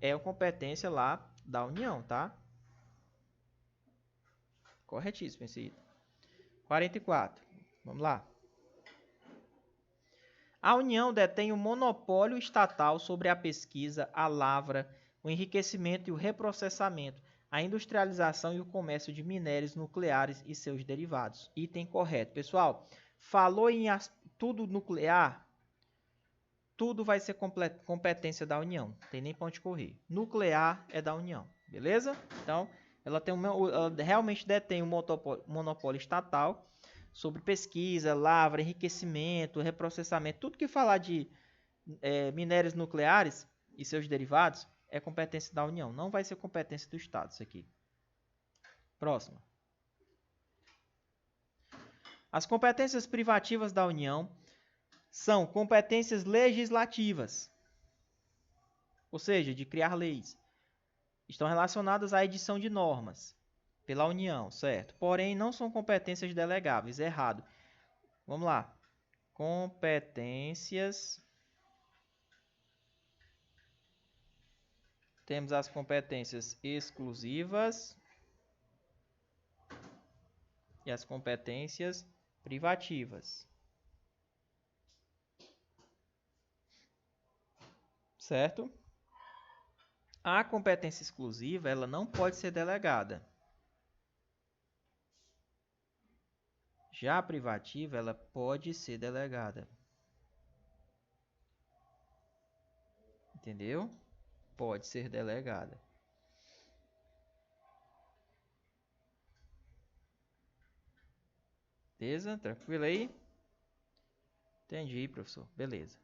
é uma competência lá da União, tá? Corretíssimo esse item. 44. Vamos lá. A União detém o monopólio estatal sobre a pesquisa, a lavra, o enriquecimento e o reprocessamento, a industrialização e o comércio de minérios nucleares e seus derivados. Item correto. Pessoal, falou em tudo nuclear, tudo vai ser competência da União. Não tem nem para onde correr. Nuclear é da União, beleza? Então, ela realmente detém um monopólio estatal sobre pesquisa, lavra, enriquecimento, reprocessamento, tudo que falar de minérios nucleares e seus derivados é competência da União. Não vai ser competência do Estado isso aqui. Próximo. As competências privativas da União são competências legislativas, ou seja, de criar leis. Estão relacionadas à edição de normas pela União, certo? Porém, não são competências delegáveis, errado. Vamos lá. Competências. Temos as competências exclusivas e as competências privativas. certo? A competência exclusiva, ela não pode ser delegada. Já a privativa, ela pode ser delegada. Entendeu? Pode ser delegada. Beleza? Tranquilo aí? Entendi, professor. Beleza.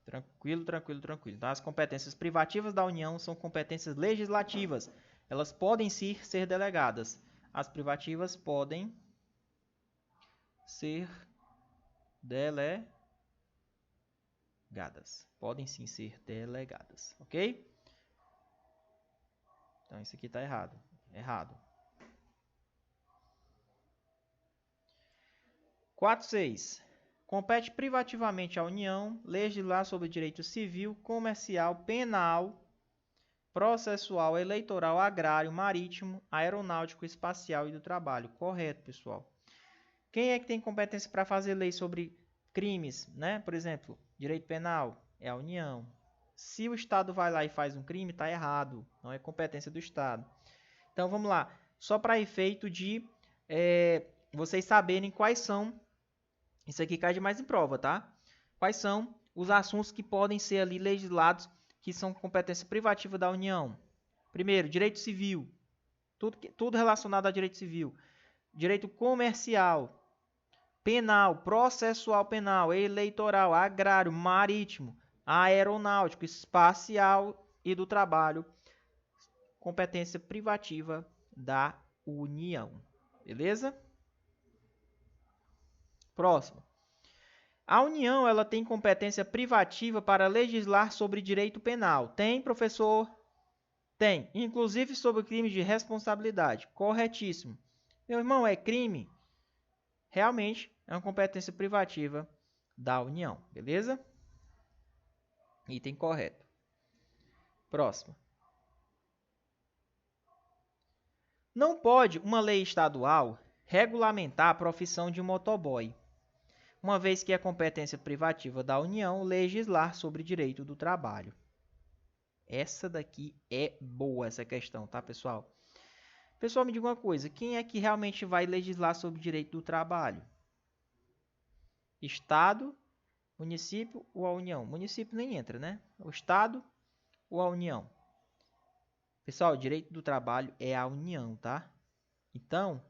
Tranquilo, tranquilo, tranquilo. Então, as competências privativas da União são competências legislativas. Elas podem sim ser delegadas. As privativas podem ser delegadas. Podem sim ser delegadas, ok? Então, isso aqui está errado. Errado. 4.6. Compete privativamente à União legislar sobre direito civil, comercial, penal, processual, eleitoral, agrário, marítimo, aeronáutico, espacial e do trabalho. Correto, pessoal. Quem é que tem competência para fazer lei sobre crimes, né? Por exemplo, direito penal é a União. Se o Estado vai lá e faz um crime, está errado. Não é competência do Estado. Então, vamos lá. Só para efeito de vocês saberem quais são. Isso aqui cai demais em prova, tá? Quais são os assuntos que podem ser ali legislados, que são competência privativa da União? Primeiro, direito civil. Tudo relacionado a direito civil. Direito comercial, penal, processual penal, eleitoral, agrário, marítimo, aeronáutico, espacial e do trabalho. Competência privativa da União. Beleza? Próximo. A União ela tem competência privativa para legislar sobre direito penal. Tem, professor? Tem. Inclusive sobre crime de responsabilidade. Corretíssimo. Meu irmão, é crime? Realmente é uma competência privativa da União. Beleza? Item correto. Próximo. Não pode uma lei estadual regulamentar a profissão de motoboy, uma vez que é competência privativa da União legislar sobre direito do trabalho. Essa daqui é boa, essa questão, tá, pessoal? Pessoal, me diga uma coisa, quem é que realmente vai legislar sobre direito do trabalho? Estado, município ou a União? Município nem entra, né? O Estado ou a União? Pessoal, o direito do trabalho é a União, tá? Então,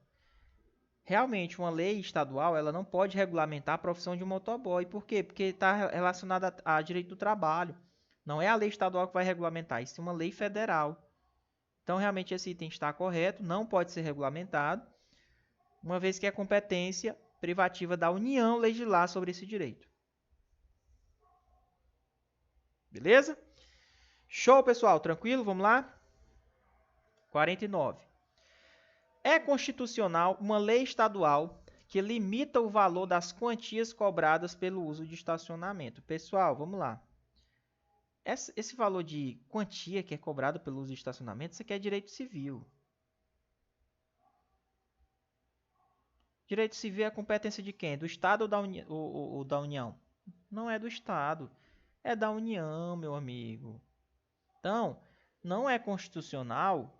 realmente, uma lei estadual ela não pode regulamentar a profissão de motoboy. Por quê? Porque está relacionada a direito do trabalho. Não é a lei estadual que vai regulamentar, isso é uma lei federal. Então, realmente, esse item está correto, não pode ser regulamentado, uma vez que é competência privativa da União legislar sobre esse direito. Beleza? Show, pessoal. Tranquilo? Vamos lá? 49. É constitucional uma lei estadual que limita o valor das quantias cobradas pelo uso de estacionamento. Pessoal, vamos lá. Esse valor de quantia que é cobrado pelo uso de estacionamento, isso aqui é direito civil. Direito civil é competência de quem? Do Estado ou da União? Não é do Estado, é da União, meu amigo. Então, não é constitucional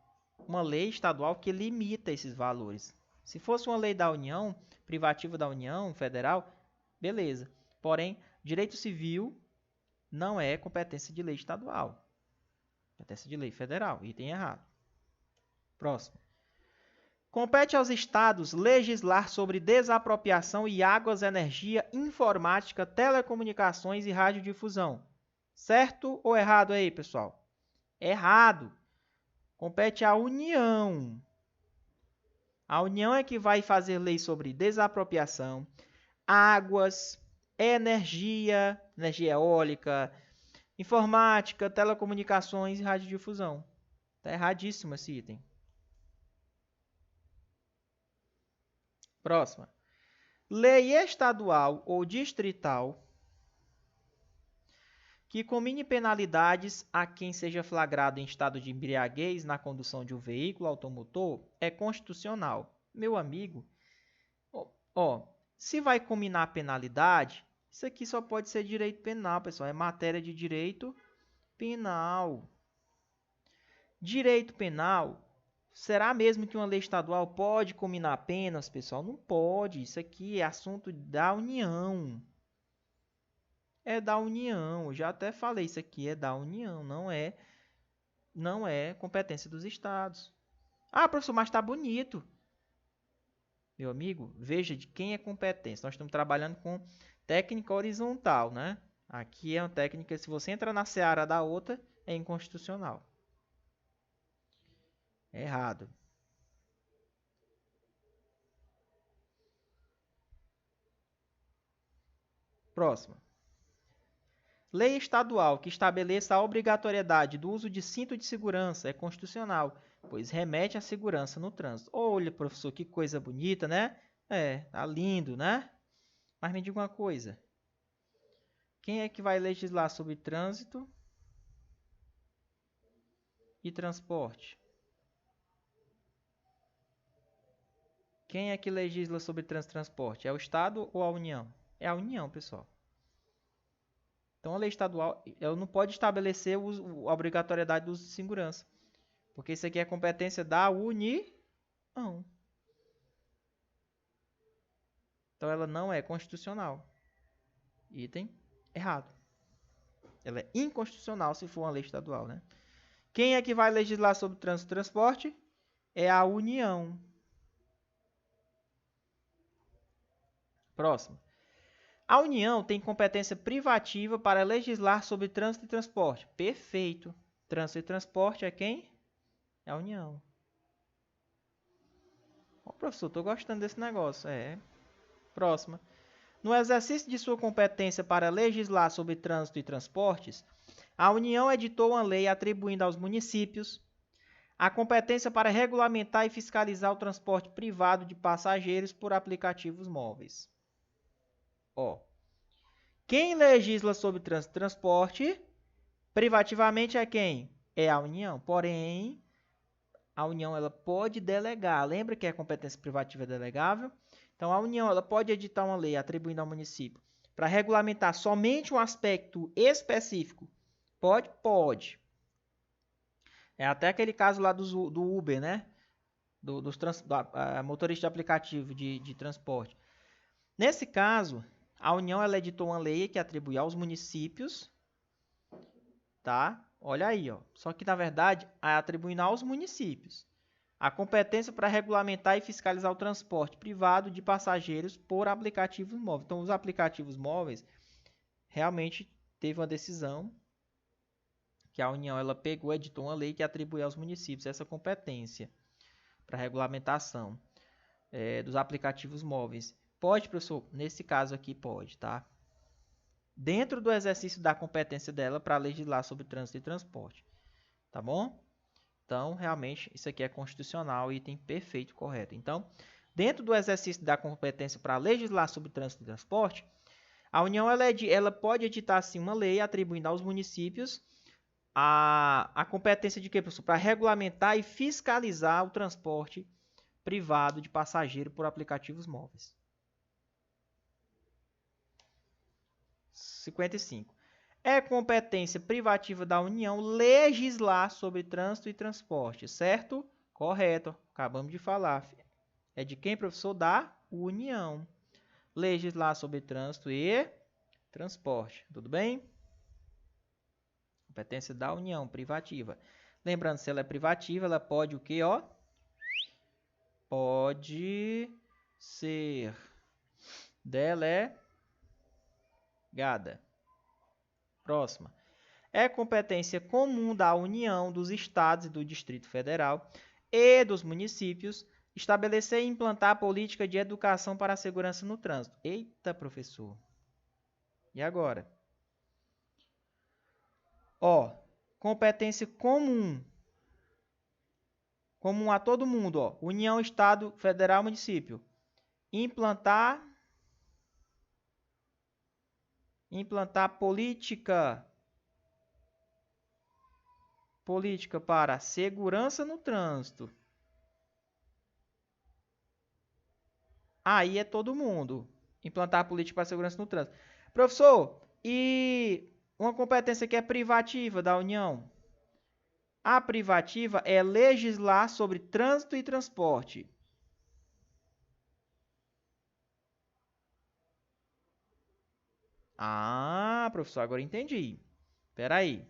uma lei estadual que limita esses valores. Se fosse uma lei da União, privativa da União Federal, beleza. Porém, direito civil não é competência de lei estadual. Competência de lei federal. Item errado. Próximo. Compete aos estados legislar sobre desapropriação e águas, energia, informática, telecomunicações e radiodifusão. Certo ou errado aí, pessoal? Errado. Compete à União. A União é que vai fazer lei sobre desapropriação, águas, energia, energia eólica, informática, telecomunicações e radiodifusão. Está erradíssimo esse item. Próxima. Lei estadual ou distrital que comine penalidades a quem seja flagrado em estado de embriaguez na condução de um veículo automotor é constitucional. Meu amigo, se vai combinar penalidade, Isso aqui só pode ser direito penal, pessoal. É matéria de direito penal. Direito penal, será mesmo que uma lei estadual pode combinar penas, pessoal? Não pode. Isso aqui é assunto da União. É da União. Eu já até falei, isso aqui é da União, não é competência dos estados. Ah, professor, mas está bonito. Meu amigo, veja de quem é competência. Nós estamos trabalhando com técnica horizontal, né? Aqui é uma técnica, se você entra na seara da outra, é inconstitucional. É errado. Próxima. Lei estadual que estabeleça a obrigatoriedade do uso de cinto de segurança é constitucional, pois remete à segurança no trânsito. Olha, professor, que coisa bonita, né? É, tá lindo, né? Mas me diga uma coisa. Quem é que vai legislar sobre trânsito e transporte? Quem é que legisla sobre trânsito e transporte? É o Estado ou a União? É a União, pessoal. Então, a lei estadual ela não pode estabelecer a obrigatoriedade do uso de segurança, porque isso aqui é competência da União. Então, ela não é constitucional. Item errado. Ela é inconstitucional se for uma lei estadual, né? Quem é que vai legislar sobre trânsito e transporte? É a União. Próximo. A União tem competência privativa para legislar sobre trânsito e transporte. Perfeito. Trânsito e transporte é quem? É a União. Ó, professor, estou gostando desse negócio. É. Próxima. No exercício de sua competência para legislar sobre trânsito e transportes, a União editou uma lei atribuindo aos municípios a competência para regulamentar e fiscalizar o transporte privado de passageiros por aplicativos móveis. Ó, quem legisla sobre trânsito e transporte privativamente é quem? É a União. Porém, a União ela pode delegar. Lembra que a competência privativa é delegável? Então, a União ela pode editar uma lei atribuindo ao município para regulamentar somente um aspecto específico. Pode? Pode. É até aquele caso lá do Uber, né? Dos motoristas de aplicativo de transporte. Nesse caso, a União ela editou uma lei que atribui aos municípios, tá? Olha aí, ó. Só que na verdade, atribuindo aos municípios a competência para regulamentar e fiscalizar o transporte privado de passageiros por aplicativos móveis. Então, os aplicativos móveis realmente teve uma decisão que a União ela pegou, editou uma lei que atribui aos municípios essa competência para regulamentação dos aplicativos móveis. Pode, professor? Nesse caso aqui pode, tá? Dentro do exercício da competência dela para legislar sobre trânsito e transporte, tá bom? Então, realmente, isso aqui é constitucional, item perfeito, correto. Então, dentro do exercício da competência para legislar sobre trânsito e transporte, a União ela pode editar, sim, uma lei atribuindo aos municípios a competência de quê, professor? Para regulamentar e fiscalizar o transporte privado de passageiro por aplicativos móveis. 55. É competência privativa da União legislar sobre trânsito e transporte, certo? Correto. Acabamos de falar. É de quem, professor? Da União. Legislar sobre trânsito e transporte. Tudo bem? Competência da União, privativa. Lembrando, se ela é privativa, ela pode o quê, ó? Pode ser delegada. Próxima. É competência comum da União, dos Estados e do Distrito Federal e dos municípios estabelecer e implantar a política de educação para a segurança no trânsito. Eita, professor. E agora? Ó, competência comum. Comum a todo mundo, ó. União, Estado, Federal, Município. Implantar política para segurança no trânsito. Aí é todo mundo. Implantar política para segurança no trânsito. Professor, e uma competência que é privativa da União? A privativa é legislar sobre trânsito e transporte. Ah, professor, agora entendi. Espera aí.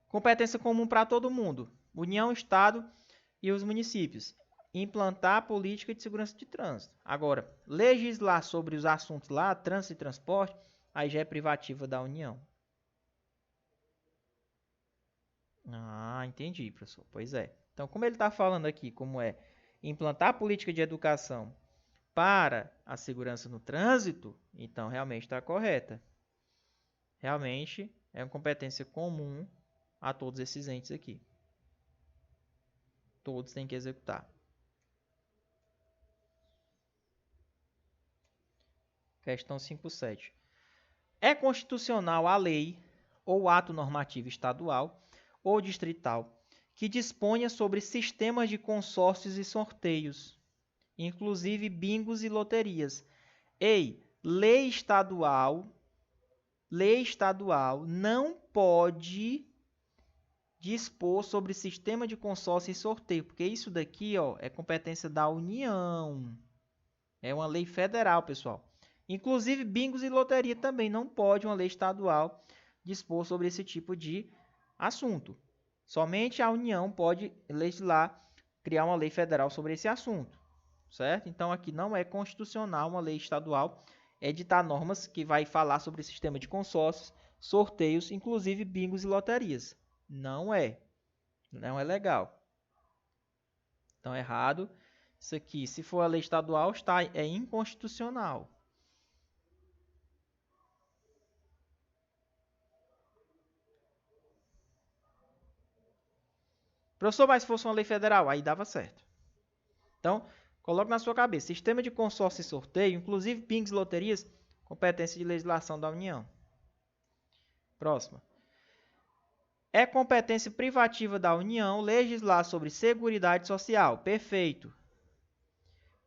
Competência comum para todo mundo. União, Estado e os municípios. Implantar a política de segurança de trânsito. Agora, legislar sobre os assuntos lá, trânsito e transporte, aí já é privativa da União. Ah, entendi, professor. Pois é. Então, como ele está falando aqui, como é implantar a política de educação para a segurança no trânsito, então realmente está correta. Realmente é uma competência comum a todos esses entes aqui. Todos têm que executar. Questão 5.7. É constitucional a lei ou ato normativo estadual ou distrital que disponha sobre sistemas de consórcios e sorteios, inclusive bingos e loterias. Ei, lei estadual não pode dispor sobre sistema de consórcio e sorteio, porque isso daqui, ó, é competência da União. É uma lei federal, pessoal. Inclusive, bingos e loteria também não pode uma lei estadual dispor sobre esse tipo de assunto. Somente a União pode legislar, criar uma lei federal sobre esse assunto, certo? Então, aqui não é constitucional uma lei estadual editar normas que vai falar sobre o sistema de consórcios, sorteios, inclusive bingos e loterias. Não é. Não é legal. Então, errado. Isso aqui, se for a lei estadual, é inconstitucional. Professor, mas se fosse uma lei federal, aí dava certo. Então, coloque na sua cabeça. Sistema de consórcio e sorteio, inclusive bingos e loterias, competência de legislação da União. Próxima. É competência privativa da União legislar sobre Seguridade Social. Perfeito.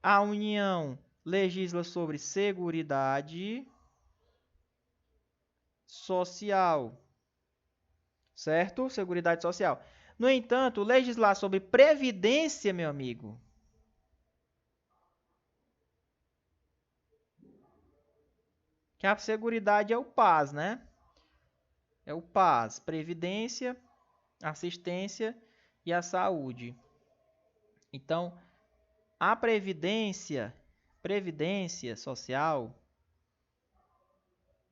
A União legisla sobre Seguridade Social. Certo? Seguridade Social. No entanto, legislar sobre Previdência, meu amigo, que a Seguridade é o PAS, né? É o PAS, Previdência, Assistência e a Saúde. Então, a Previdência Social,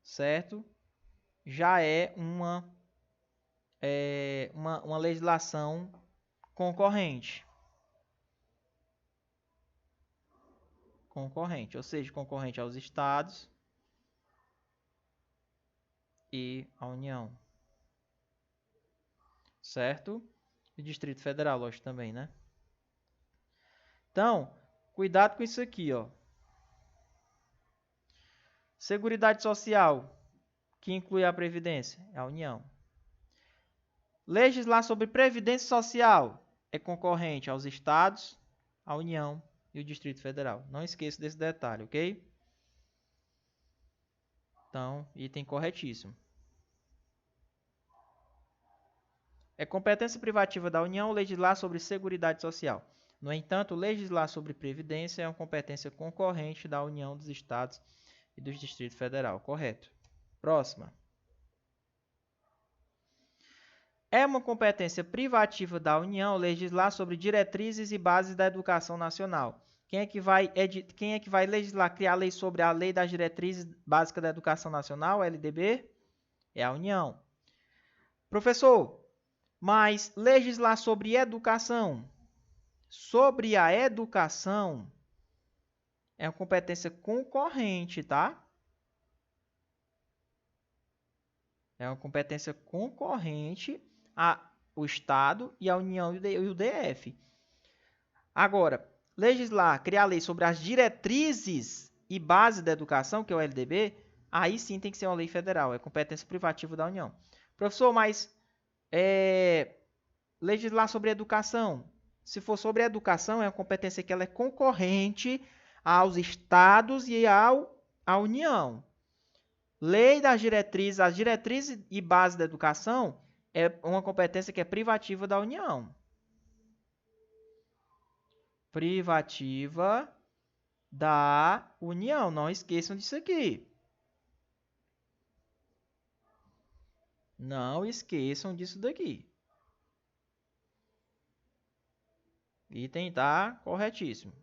certo? Já é uma legislação concorrente. Concorrente, ou seja, concorrente aos estados e à União. Certo? E Distrito Federal, lógico, também, né? Então, cuidado com isso aqui, ó. Seguridade Social, que inclui a Previdência, é a União. Legislar sobre Previdência Social é concorrente aos estados, à União e o Distrito Federal. Não esqueça desse detalhe, ok? Então, item corretíssimo. É competência privativa da União legislar sobre Seguridade Social. No entanto, legislar sobre Previdência é uma competência concorrente da União, dos Estados e do Distrito Federal. Correto. Próxima. É uma competência privativa da União legislar sobre diretrizes e bases da educação nacional. Quem é que vai legislar, criar lei sobre a Lei das Diretrizes Básicas da Educação Nacional, LDB? É a União. Professor, mas legislar sobre educação, sobre a educação, é uma competência concorrente, tá? É uma competência concorrente ao Estado e à União e o DF. Agora, legislar, criar lei sobre as diretrizes e bases da educação, que é o LDB, aí sim tem que ser uma lei federal, é competência privativa da União. Professor, mas legislar sobre educação, se for sobre educação, é uma competência que ela é concorrente aos estados e a União. Lei das diretrizes, as diretrizes e base da educação é uma competência que é privativa da União. Privativa da União. Não esqueçam disso aqui. Não esqueçam disso daqui. Item tá corretíssimo.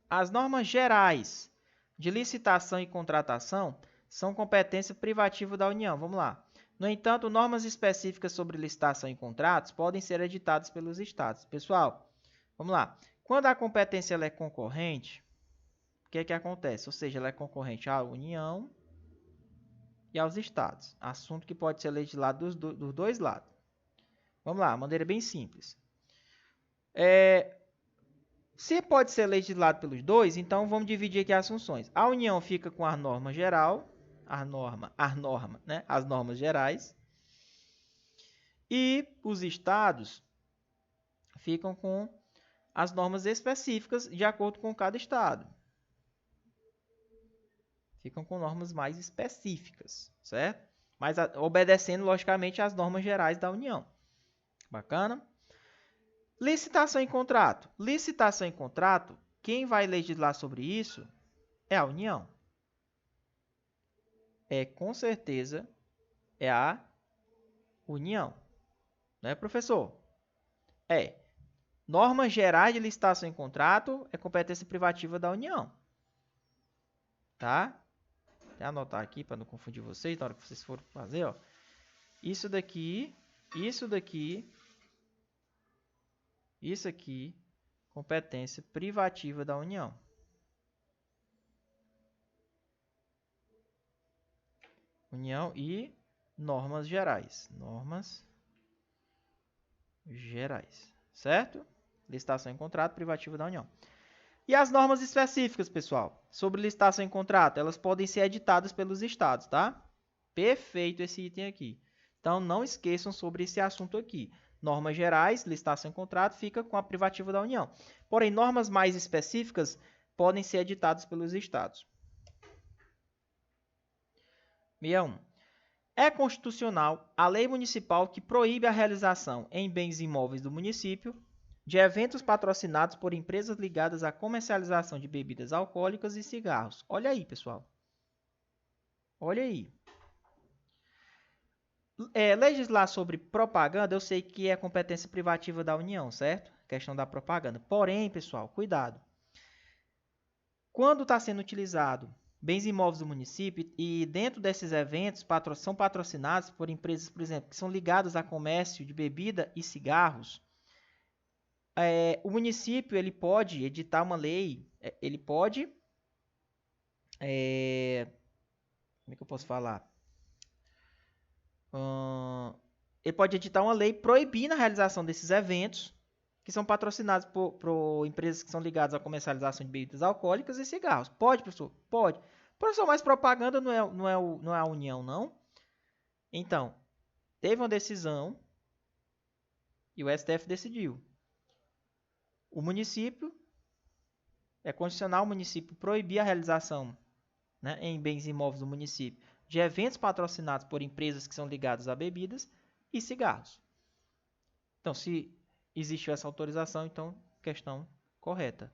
As normas gerais de licitação e contratação são competência privativa da União. Vamos lá. No entanto, normas específicas sobre licitação e contratos podem ser editadas pelos estados. Pessoal, vamos lá. Quando a competência ela é concorrente, o que é que acontece? Ou seja, ela é concorrente à União e aos estados. Assunto que pode ser legislado dos dois lados. Vamos lá, maneira bem simples. Se pode ser legislado pelos dois, então vamos dividir aqui as funções. A União fica com a norma geral, as normas gerais, e os estados ficam com as normas específicas de acordo com cada estado. Ficam com normas mais específicas, certo? Mas obedecendo, logicamente, às normas gerais da União. Bacana? Licitação em contrato. Licitação em contrato, quem vai legislar sobre isso é a União. Com certeza, é a União. Não é, professor? Normas gerais de licitação em contrato é competência privativa da União. Tá? Vou anotar aqui para não confundir vocês na hora que vocês forem fazer, ó. Isso daqui, isso aqui, competência privativa da União. União e normas gerais. Normas gerais, certo? Licitação em contrato privativa da União. E as normas específicas, pessoal, sobre licitação em contrato, elas podem ser editadas pelos estados, tá? Perfeito esse item aqui. Então, não esqueçam sobre esse assunto aqui. Normas gerais, licitação em contrato, fica com a privativa da União. Porém, normas mais específicas podem ser editadas pelos estados. 61. É constitucional a lei municipal que proíbe a realização em bens imóveis do município de eventos patrocinados por empresas ligadas à comercialização de bebidas alcoólicas e cigarros. Olha aí, pessoal. Olha aí. Legislar sobre propaganda, eu sei que é competência privativa da União, certo? Questão da propaganda. Porém, pessoal, cuidado. Quando está sendo utilizado bens imóveis do município e dentro desses eventos são patrocinados por empresas, por exemplo, que são ligadas a comércio de bebida e cigarros, o município ele pode editar uma lei, ele pode, como é que eu posso falar? Ele pode editar uma lei proibindo a realização desses eventos que são patrocinados por empresas que são ligadas à comercialização de bebidas alcoólicas e cigarros. Pode, professor? Pode. Professor, mas propaganda não é a União, não? Então, teve uma decisão e o STF decidiu. O município, é constitucional o município proibir a realização, né, em bens imóveis do município de eventos patrocinados por empresas que são ligadas a bebidas e cigarros. Então, se existiu essa autorização, então, questão correta.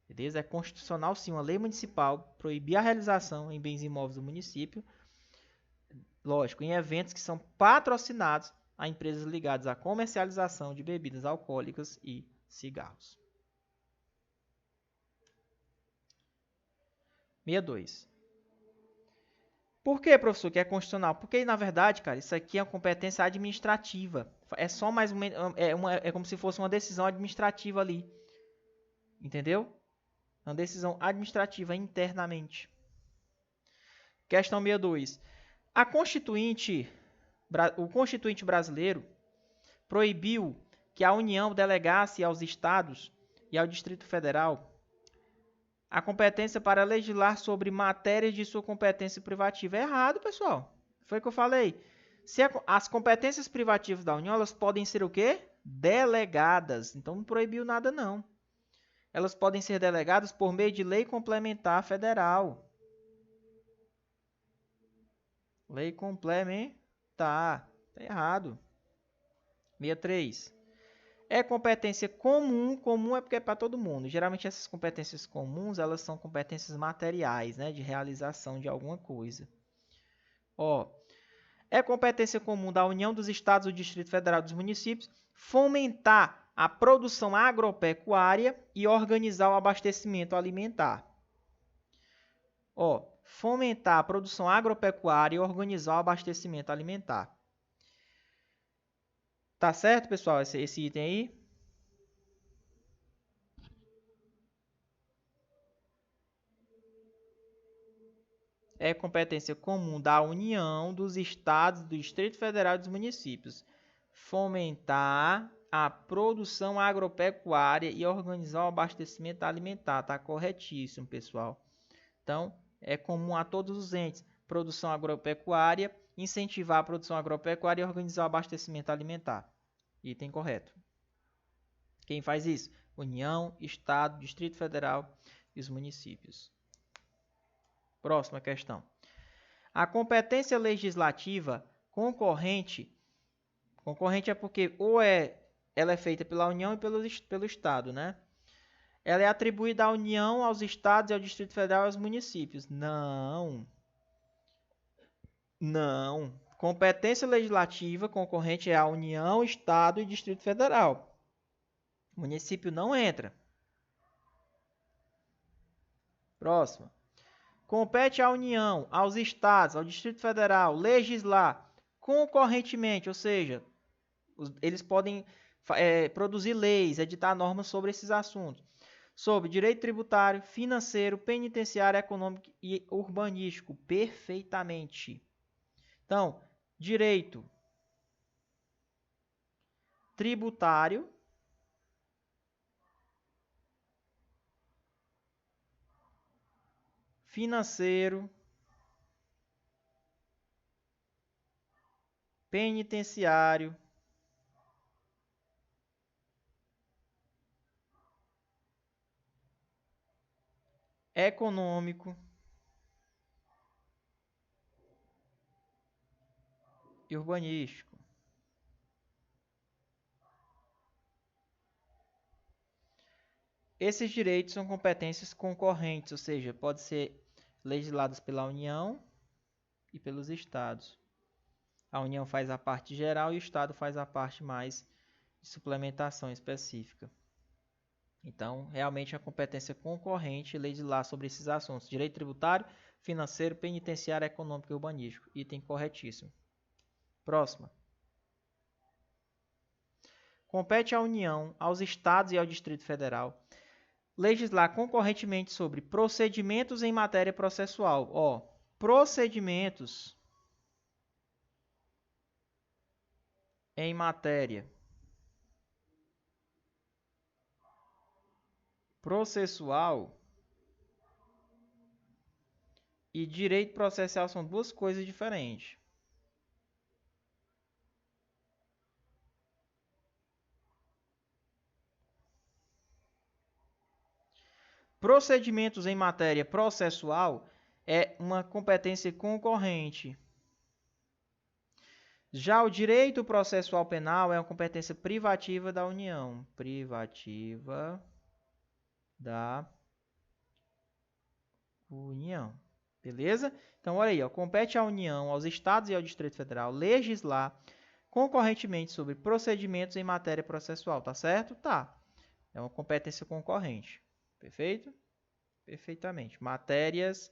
Beleza? É constitucional, sim, uma lei municipal proibir a realização em bens imóveis do município, lógico, em eventos que são patrocinados a empresas ligadas à comercialização de bebidas alcoólicas e cigarros. 62. Por que, professor, que é constitucional? Porque, na verdade, cara, isso aqui é uma competência administrativa. É só mais é como se fosse uma decisão administrativa ali. Entendeu? Uma decisão administrativa internamente. Questão 62. O Constituinte brasileiro proibiu que a União delegasse aos estados e ao Distrito Federal a competência para legislar sobre matérias de sua competência privativa. É errado, pessoal. Foi o que eu falei. As competências privativas da União, elas podem ser o quê? delegadas. Então não proibiu nada não. Elas podem ser delegadas por meio de lei complementar federal. Lei complementar. Tá errado. 63. É competência comum. Comum é porque é para todo mundo. Geralmente essas competências comuns, elas são competências materiais, né? De realização de alguma coisa. Ó, é competência comum da União, dos Estados, do Distrito Federal e dos municípios fomentar a produção agropecuária e organizar o abastecimento alimentar. Ó, fomentar a produção agropecuária e organizar o abastecimento alimentar. Tá certo, pessoal, esse item aí? É competência comum da União, dos Estados, do Distrito Federal e dos municípios. Fomentar a produção agropecuária e organizar o abastecimento alimentar. Tá corretíssimo, pessoal. Então, é comum a todos os entes. Produção agropecuária, incentivar a produção agropecuária e organizar o abastecimento alimentar. Item correto. Quem faz isso? União, Estado, Distrito Federal e os municípios. Próxima questão. A competência legislativa concorrente é porque ela é feita pela União e pelo Estado, né? Ela é atribuída à União, aos Estados, ao Distrito Federal e aos municípios. Não. Não. Competência legislativa concorrente é a União, Estado e Distrito Federal. O município não entra. Próxima. Compete à União, aos Estados, ao Distrito Federal legislar concorrentemente, ou seja, eles podem produzir leis, editar normas sobre esses assuntos. Sobre direito tributário, financeiro, penitenciário, econômico e urbanístico. Perfeitamente. Então, direito tributário, financeiro, penitenciário, econômico e urbanístico. Esses direitos são competências concorrentes, ou seja, podem ser legislados pela União e pelos Estados. A União faz a parte geral e o Estado faz a parte mais de suplementação específica. Então, realmente, a competência concorrente legislar sobre esses assuntos. Direito tributário, financeiro, penitenciário, econômico e urbanístico. Item corretíssimo. Próxima. Compete à União, aos Estados e ao Distrito Federal legislar concorrentemente sobre procedimentos em matéria processual. Ó, procedimentos em matéria processual e direito processual são duas coisas diferentes. Procedimentos em matéria processual é uma competência concorrente. Já o direito processual penal é uma competência privativa da União. Privativa da União. Beleza? Então, olha aí, ó, compete à União, aos Estados e ao Distrito Federal legislar concorrentemente sobre procedimentos em matéria processual. Tá certo? Tá. É uma competência concorrente. Perfeito? Perfeitamente. Matérias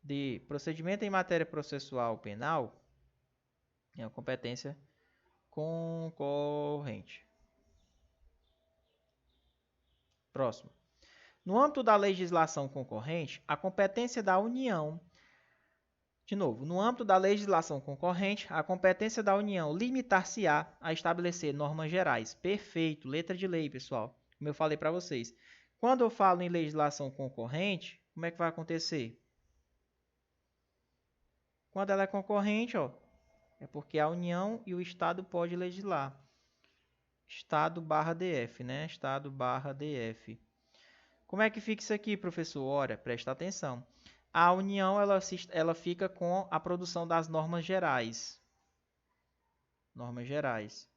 de procedimento em matéria processual penal é uma competência concorrente. Próximo. No âmbito da legislação concorrente, a competência da União. De novo, no âmbito da legislação concorrente, a competência da União limitar-se-á a estabelecer normas gerais. Perfeito, letra de lei, pessoal. Como eu falei para vocês. Quando eu falo em legislação concorrente, como é que vai acontecer? Quando ela é concorrente, ó, é porque a União e o Estado podem legislar. Estado/DF, né? Estado/DF. Como é que fica isso aqui, professor? Ora, presta atenção. A União ela fica com a produção das normas gerais. Normas gerais,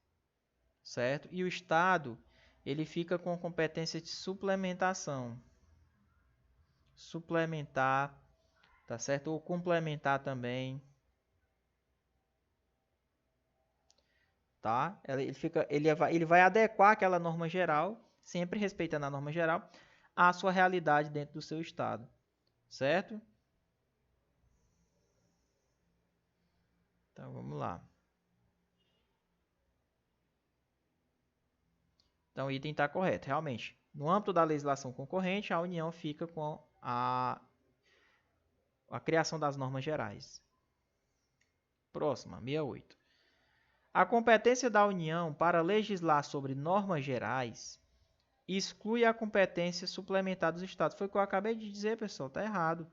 certo? E o Estado, ele fica com competência de suplementação. Suplementar, tá certo? Ou complementar também. Tá? Ele vai adequar aquela norma geral, sempre respeitando a norma geral, à sua realidade dentro do seu estado, certo? Então vamos lá. Então o item está correto, realmente. No âmbito da legislação concorrente, a União fica com a criação das normas gerais. Próxima, 68. A competência da União para legislar sobre normas gerais exclui a competência suplementar dos estados. Foi o que eu acabei de dizer, pessoal, tá errado.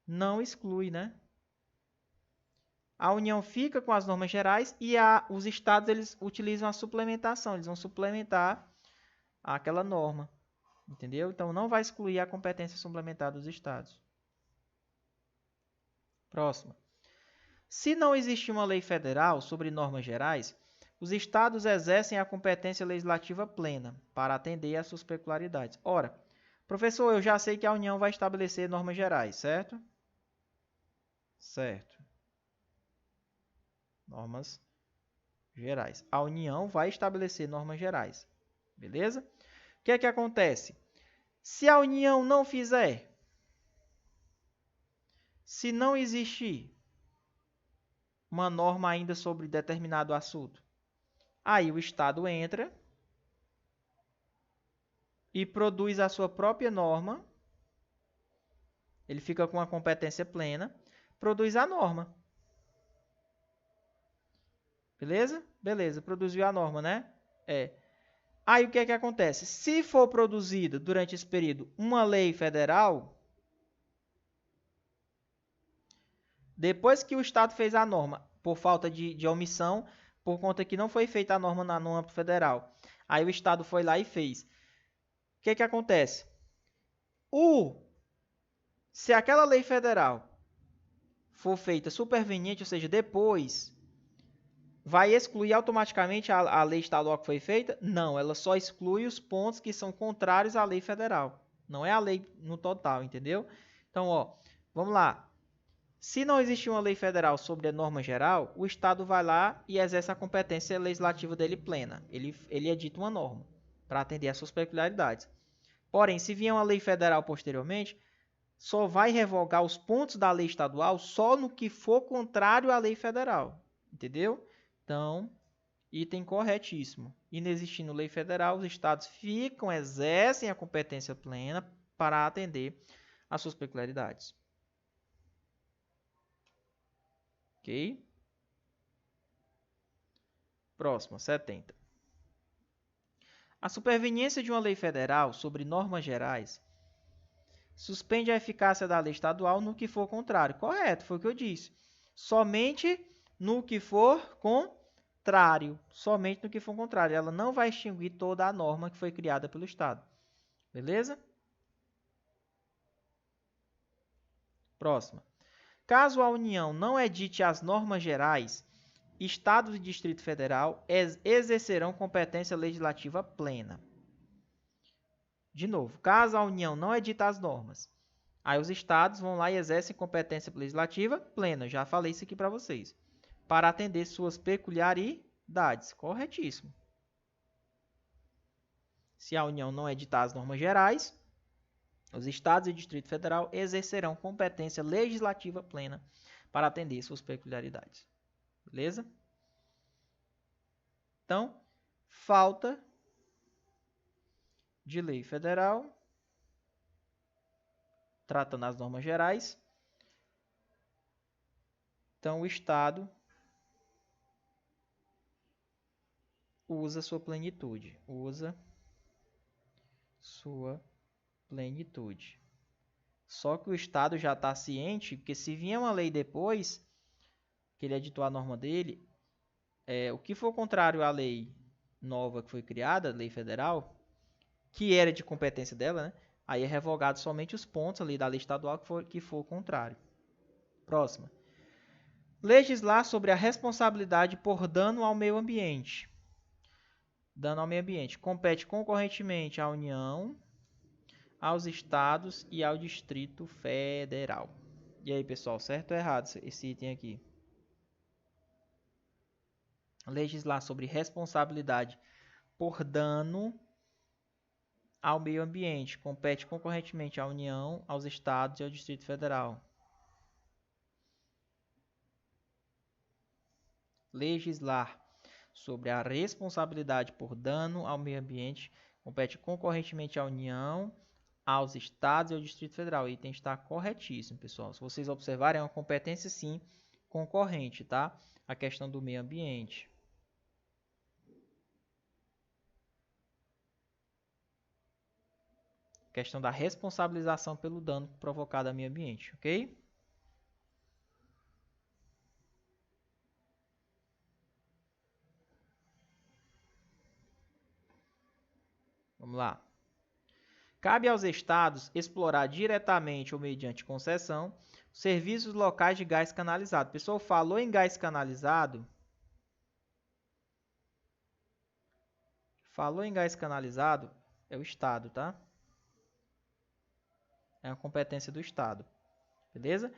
Não exclui, né? A União fica com as normas gerais e os estados eles utilizam a suplementação, eles vão suplementar aquela norma, entendeu? Então não vai excluir a competência suplementar dos estados. Próxima. Se não existe uma lei federal sobre normas gerais, os estados exercem a competência legislativa plena para atender às suas peculiaridades. Ora, professor, eu já sei que a União vai estabelecer normas gerais, certo? Certo. Normas gerais. A União vai estabelecer normas gerais. Beleza? O que é que acontece? Se a União não fizer, se não existir uma norma ainda sobre determinado assunto, aí o Estado entra e produz a sua própria norma, ele fica com a competência plena, produz a norma. Beleza? Beleza, produziu a norma, né? Aí o que é que acontece? Se for produzida durante esse período uma lei federal, depois que o Estado fez a norma, por falta de omissão, por conta que não foi feita a norma no âmbito federal, aí o Estado foi lá e fez. O que é que acontece? Se aquela lei federal for feita superveniente, ou seja, depois, vai excluir automaticamente a lei estadual que foi feita? Não, ela só exclui os pontos que são contrários à lei federal. Não é a lei no total, entendeu? Então, ó, vamos lá. Se não existe uma lei federal sobre a norma geral, o Estado vai lá e exerce a competência legislativa dele plena. Ele edita uma norma para atender às suas peculiaridades. Porém, se vier uma lei federal posteriormente, só vai revogar os pontos da lei estadual só no que for contrário à lei federal. Entendeu? Então, item corretíssimo. Inexistindo lei federal, os estados exercem a competência plena para atender às suas peculiaridades. Ok? Próximo, 70. A superveniência de uma lei federal sobre normas gerais suspende a eficácia da lei estadual no que for contrário. Correto, foi o que eu disse. Somente no que for contrário. Somente no que for contrário. Ela não vai extinguir toda a norma que foi criada pelo Estado. Beleza? Próxima. Caso a União não edite as normas gerais, Estados e Distrito Federal exercerão competência legislativa plena. De novo, caso a União não edite as normas, aí os estados vão lá e exercem competência legislativa plena. Já falei isso aqui para vocês. Para atender suas peculiaridades. Corretíssimo. Se a União não editar as normas gerais, os estados e o Distrito Federal exercerão competência legislativa plena para atender suas peculiaridades. Beleza? Então, falta de lei federal, tratando as normas gerais. Então, o Estado usa sua plenitude. Usa sua plenitude. Só que o Estado já está ciente que se vier uma lei depois, que ele editou a norma dele, o que for contrário à lei nova que foi criada, lei federal, que era de competência dela, né? Aí é revogado somente os pontos ali da lei estadual que for contrário. Próxima. Legislar sobre a responsabilidade por dano ao meio ambiente. Dano ao meio ambiente. Compete concorrentemente à União, aos estados e ao Distrito Federal. E aí, pessoal, certo ou errado esse item aqui? Legislar sobre responsabilidade por dano ao meio ambiente. Compete concorrentemente à União, aos estados e ao Distrito Federal. Legislar sobre a responsabilidade por dano ao meio ambiente compete concorrentemente à União, aos estados e ao Distrito Federal. E tem que estar corretíssimo, pessoal. Se vocês observarem, é uma competência, sim, concorrente, tá? A questão do meio ambiente. Questão da responsabilização pelo dano provocado ao meio ambiente, ok? Vamos lá. Cabe aos estados explorar diretamente ou mediante concessão serviços locais de gás canalizado. Pessoal, falou em gás canalizado? Falou em gás canalizado, é o estado, tá? É uma competência do estado. Beleza?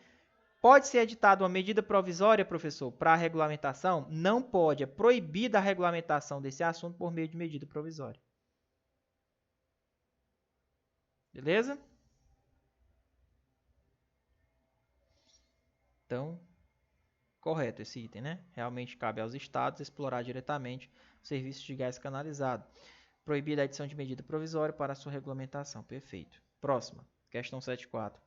Pode ser editada uma medida provisória, professor, para a regulamentação? Não pode. É proibida a regulamentação desse assunto por meio de medida provisória. Beleza? Então, correto esse item, né? Realmente cabe aos estados explorar diretamente o serviço de gás canalizado. Proibida a edição de medida provisória para sua regulamentação. Perfeito. Próxima. Questão 7.4.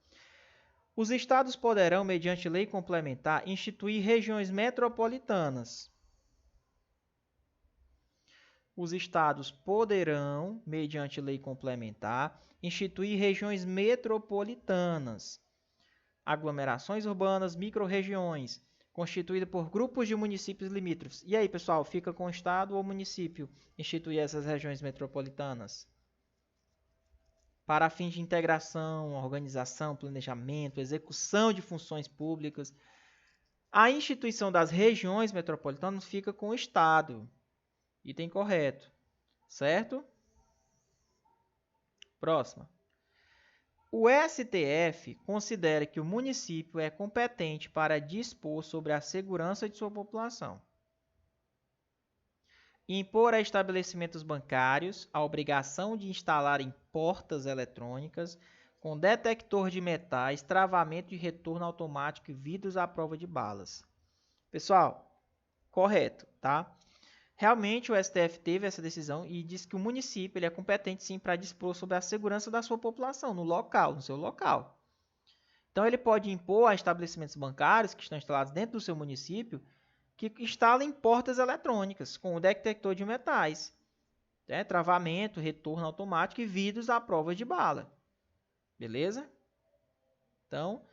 Os estados poderão, mediante lei complementar, instituir regiões metropolitanas. Os estados poderão, mediante lei complementar, instituir regiões metropolitanas, aglomerações urbanas, microrregiões, constituídas por grupos de municípios limítrofes. E aí, pessoal, fica com o estado ou município instituir essas regiões metropolitanas? Para fins de integração, organização, planejamento, execução de funções públicas. A instituição das regiões metropolitanas fica com o estado. Item correto, certo? Próxima. O STF considera que o município é competente para dispor sobre a segurança de sua população. Impor a estabelecimentos bancários a obrigação de instalarem portas eletrônicas com detector de metais, travamento de retorno automático e vidros à prova de balas. Pessoal, correto, tá? Realmente o STF teve essa decisão e diz que o município ele é competente sim para dispor sobre a segurança da sua população no local, no seu local. Então ele pode impor a estabelecimentos bancários que estão instalados dentro do seu município que instalem portas eletrônicas com o detector de metais, né? Travamento, retorno automático e vidros à prova de bala. Beleza? Então,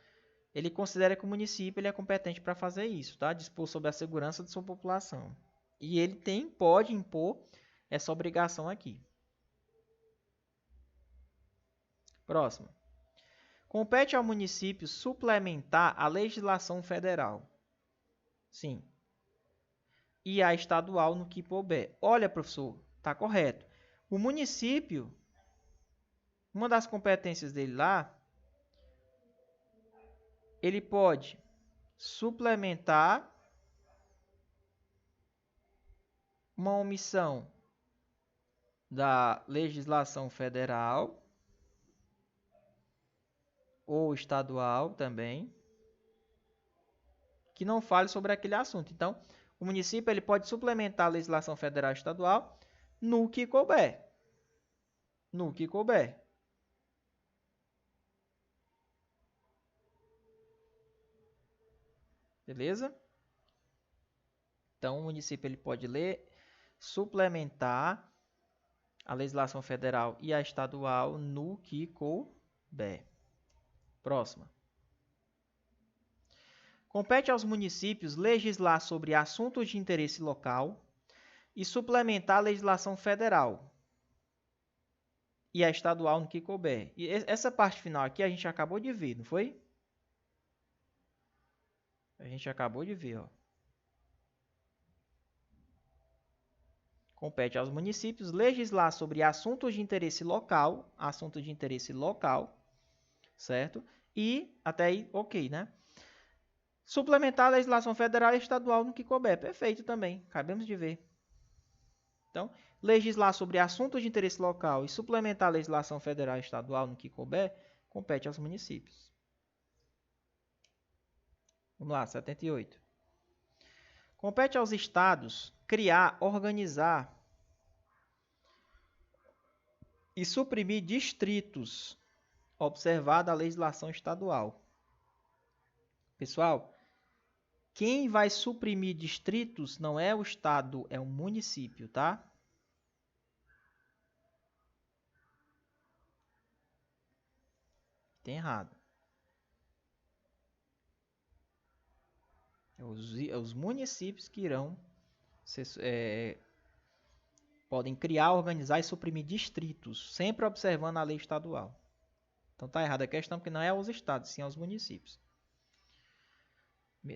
ele considera que o município ele é competente para fazer isso, tá? Dispor sobre a segurança de sua população. E ele pode impor essa obrigação aqui. Próximo. Compete ao município suplementar a legislação federal. Sim. E a estadual no que couber. Olha, professor, está correto. O município, uma das competências dele lá, ele pode suplementar uma omissão da legislação federal ou estadual também, que não fale sobre aquele assunto. Então, o município ele pode suplementar a legislação federal e estadual no que couber. No que couber. Beleza? Então, o município ele pode suplementar a legislação federal e a estadual no que couber. Próxima. Compete aos municípios legislar sobre assuntos de interesse local, e suplementar a legislação federal e a estadual no que couber. E essa parte final aqui a gente acabou de ver, não foi? A gente acabou de ver, ó. Compete aos municípios legislar sobre assuntos de interesse local, certo? E até aí, ok, né? Suplementar a legislação federal e estadual no que couber. Perfeito também, acabamos de ver. Então, legislar sobre assuntos de interesse local e suplementar a legislação federal e estadual no que couber, compete aos municípios. Vamos lá, 78. Compete aos estados criar, organizar e suprimir distritos, observada a legislação estadual. Pessoal, quem vai suprimir distritos não é o estado, é o município, tá? Tem errado. Os municípios que irão podem criar, organizar e suprimir distritos, sempre observando a lei estadual. Então tá errada a questão, porque não é aos estados, sim aos municípios.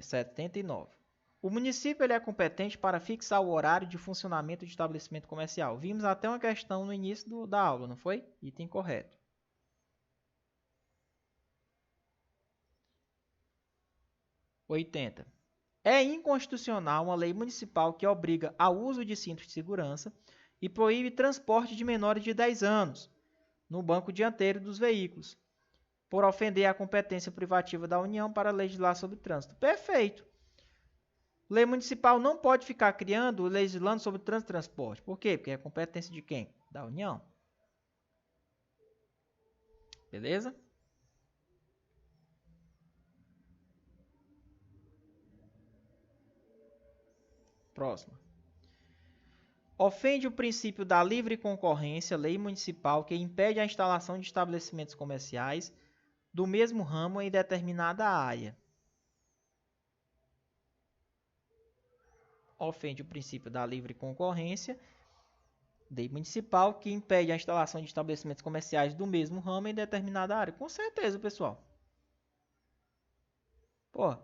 79. O município ele é competente para fixar o horário de funcionamento de estabelecimento comercial. Vimos até uma questão no início da aula, não foi? Item correto. 80. É inconstitucional uma lei municipal que obriga ao uso de cintos de segurança e proíbe transporte de menores de 10 anos no banco dianteiro dos veículos, por ofender a competência privativa da União para legislar sobre trânsito. Perfeito. Lei municipal não pode ficar criando, legislando sobre trânsito e transporte. Por quê? Porque é competência de quem? Da União. Beleza? Próximo. Ofende o princípio da livre concorrência, lei municipal que impede a instalação de estabelecimentos comerciais do mesmo ramo em determinada área. Ofende o princípio da livre concorrência, lei municipal que impede a instalação de estabelecimentos comerciais do mesmo ramo em determinada área. Com certeza, pessoal. Pô,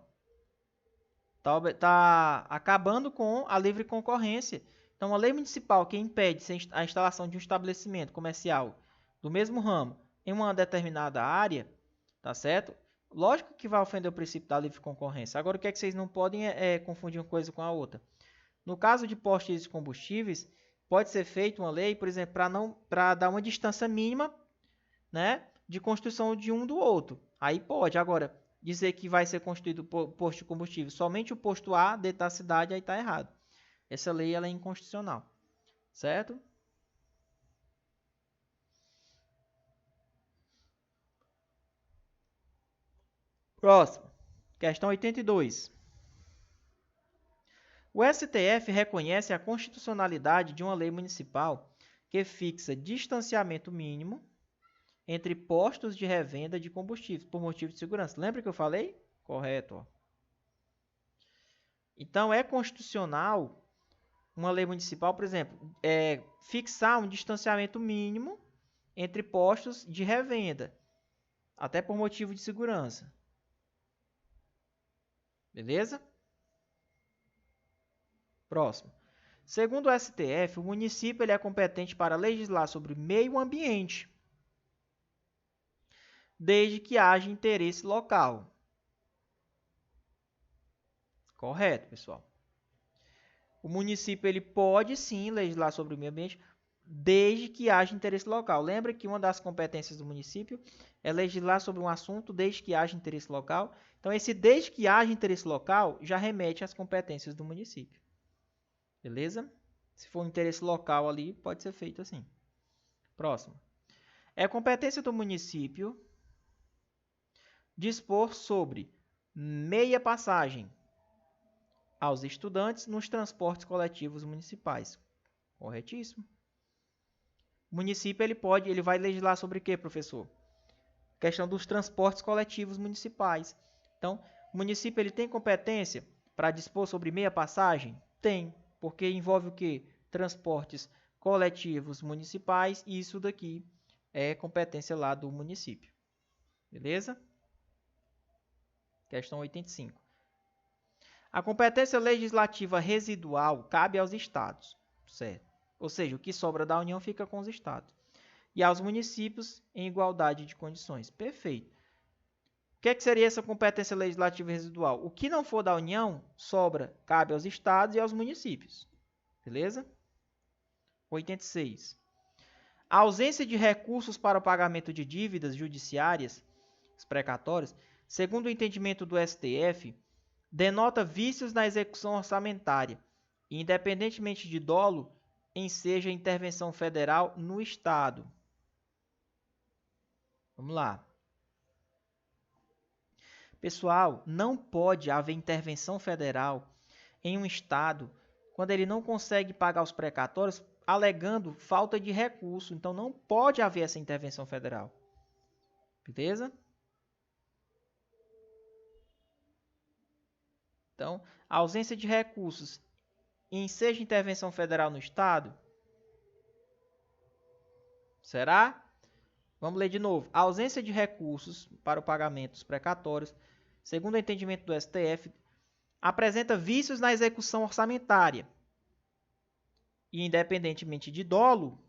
tá acabando com a livre concorrência. Então, a lei municipal que impede a instalação de um estabelecimento comercial do mesmo ramo em uma determinada área, tá certo? Lógico que vai ofender o princípio da livre concorrência. Agora, o que é que vocês não podem confundir uma coisa com a outra? No caso de postos de combustíveis, pode ser feita uma lei, por exemplo, para dar uma distância mínima, né, de construção de um do outro. Aí pode. Agora, dizer que vai ser construído posto de combustível somente o posto A dentro da cidade, aí está errado. Essa lei ela é inconstitucional, certo? Próximo, questão 82. O STF reconhece a constitucionalidade de uma lei municipal que fixa distanciamento mínimo entre postos de revenda de combustíveis por motivo de segurança. Lembra que eu falei? Correto. Ó. Então, é constitucional uma lei municipal, por exemplo, fixar um distanciamento mínimo entre postos de revenda, até por motivo de segurança. Beleza? Próximo. Segundo o STF, o município ele é competente para legislar sobre meio ambiente, desde que haja interesse local. Correto, pessoal. O município ele pode sim legislar sobre o meio ambiente, desde que haja interesse local. Lembra que uma das competências do município é legislar sobre um assunto desde que haja interesse local. Então, esse desde que haja interesse local já remete às competências do município. Beleza? Se for um interesse local ali, pode ser feito assim. Próximo. É competência do município dispor sobre meia passagem aos estudantes nos transportes coletivos municipais. Corretíssimo. O município ele vai legislar sobre o quê, professor? Questão dos transportes coletivos municipais. Então, o município ele tem competência para dispor sobre meia passagem? Tem, porque envolve o quê? transportes coletivos municipais, e isso daqui é competência lá do município. Beleza? Questão 85. A competência legislativa residual cabe aos estados, certo? Ou seja, o que sobra da União fica com os estados. E aos municípios em igualdade de condições. Perfeito. O que seria essa competência legislativa residual? O que não for da União, sobra, cabe aos estados e aos municípios. Beleza? 86. A ausência de recursos para o pagamento de dívidas judiciárias, os precatórios, segundo o entendimento do STF, denota vícios na execução orçamentária, e, independentemente de dolo, enseja intervenção federal no Estado. Vamos lá. Pessoal, não pode haver intervenção federal em um Estado quando ele não consegue pagar os precatórios, alegando falta de recurso. Então, não pode haver essa intervenção federal. Beleza? Então, a ausência de recursos em seja intervenção federal no Estado. Será? Vamos ler de novo. A ausência de recursos para o pagamento dos precatórios, segundo o entendimento do STF, apresenta vícios na execução orçamentária. E, independentemente de dolo,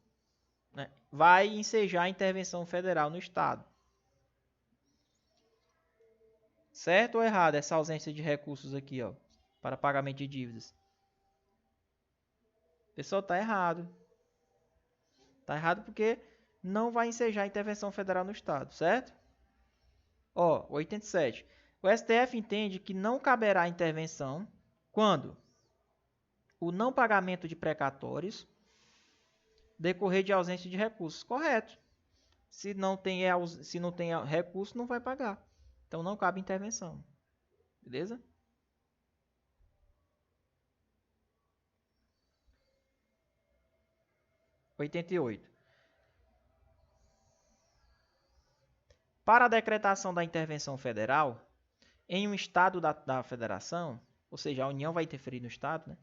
né, vai ensejar a intervenção federal no Estado. Certo ou errado essa ausência de recursos aqui, ó, para pagamento de dívidas? Pessoal, está errado. Está errado porque não vai ensejar a intervenção federal no Estado, certo? Ó, 87. O STF entende que não caberá intervenção quando o não pagamento de precatórios decorrer de ausência de recursos. Correto. Se não tem recurso, não vai pagar. Então, não cabe intervenção. Beleza? – 88. Para a decretação da intervenção federal, em um Estado da Federação, ou seja, a União vai interferir no Estado, né?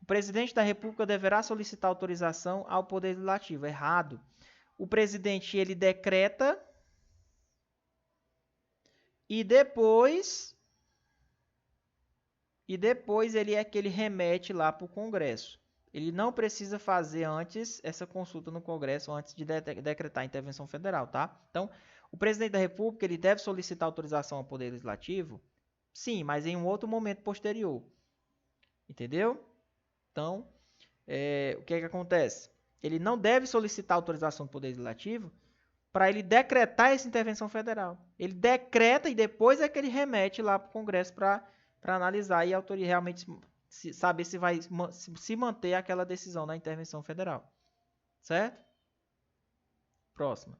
O presidente da República deverá solicitar autorização ao Poder Legislativo. Errado. O presidente, ele decreta e depois ele remete lá para o Congresso. Ele não precisa fazer antes essa consulta no Congresso, antes de decretar a intervenção federal, tá? Então, o presidente da República, ele deve solicitar autorização ao Poder Legislativo? Sim, mas em um outro momento posterior. Entendeu? Então, o que acontece? Ele não deve solicitar autorização do Poder Legislativo para ele decretar essa intervenção federal. Ele decreta e depois é que ele remete lá para o Congresso para analisar e realmente saber se vai se manter aquela decisão da intervenção federal. Certo? Próxima.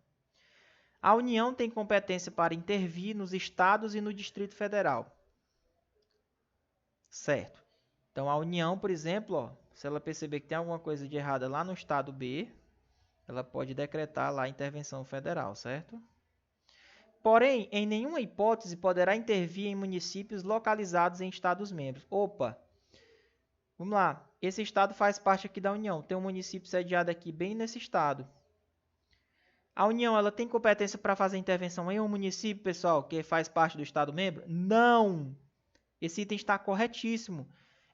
A União tem competência para intervir nos estados e no Distrito Federal. Certo. Então, a União, por exemplo, ó, se ela perceber que tem alguma coisa de errada lá no estado B, ela pode decretar lá a intervenção federal, certo? Porém, em nenhuma hipótese poderá intervir em municípios localizados em estados membros. Opa! Vamos lá. Esse estado faz parte aqui da União. Tem um município sediado aqui bem nesse estado. A União, ela tem competência para fazer intervenção em um município, pessoal, que faz parte do estado membro? Não! Esse item está corretíssimo.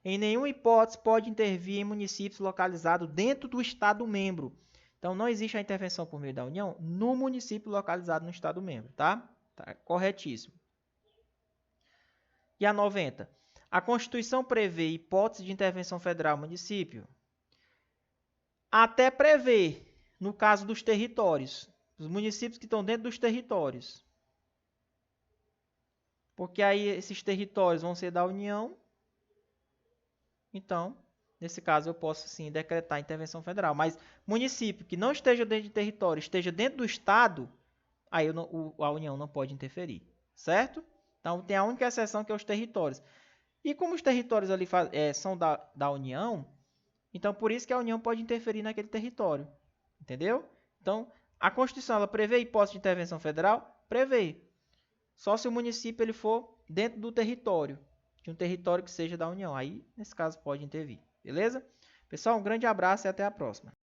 Em nenhuma hipótese pode intervir em municípios localizados dentro do estado membro. Então, não existe a intervenção por meio da União no município localizado no estado membro, tá? Tá corretíssimo. E a 90. A Constituição prevê hipótese de intervenção federal no município? Até prevê, no caso dos territórios. Os municípios que estão dentro dos territórios. Porque aí esses territórios vão ser da União. Então, nesse caso, eu posso sim decretar intervenção federal. Mas município que não esteja dentro de território, esteja dentro do estado, aí a União não pode interferir, certo? Então, tem a única exceção que é os territórios. E como os territórios ali são da União, então por isso que a União pode interferir naquele território, entendeu? Então, a Constituição ela prevê hipótese de intervenção federal? Prevê. Só se o município ele for dentro do território, de um território que seja da União. Aí, nesse caso, pode intervir. Beleza? Pessoal, um grande abraço e até a próxima.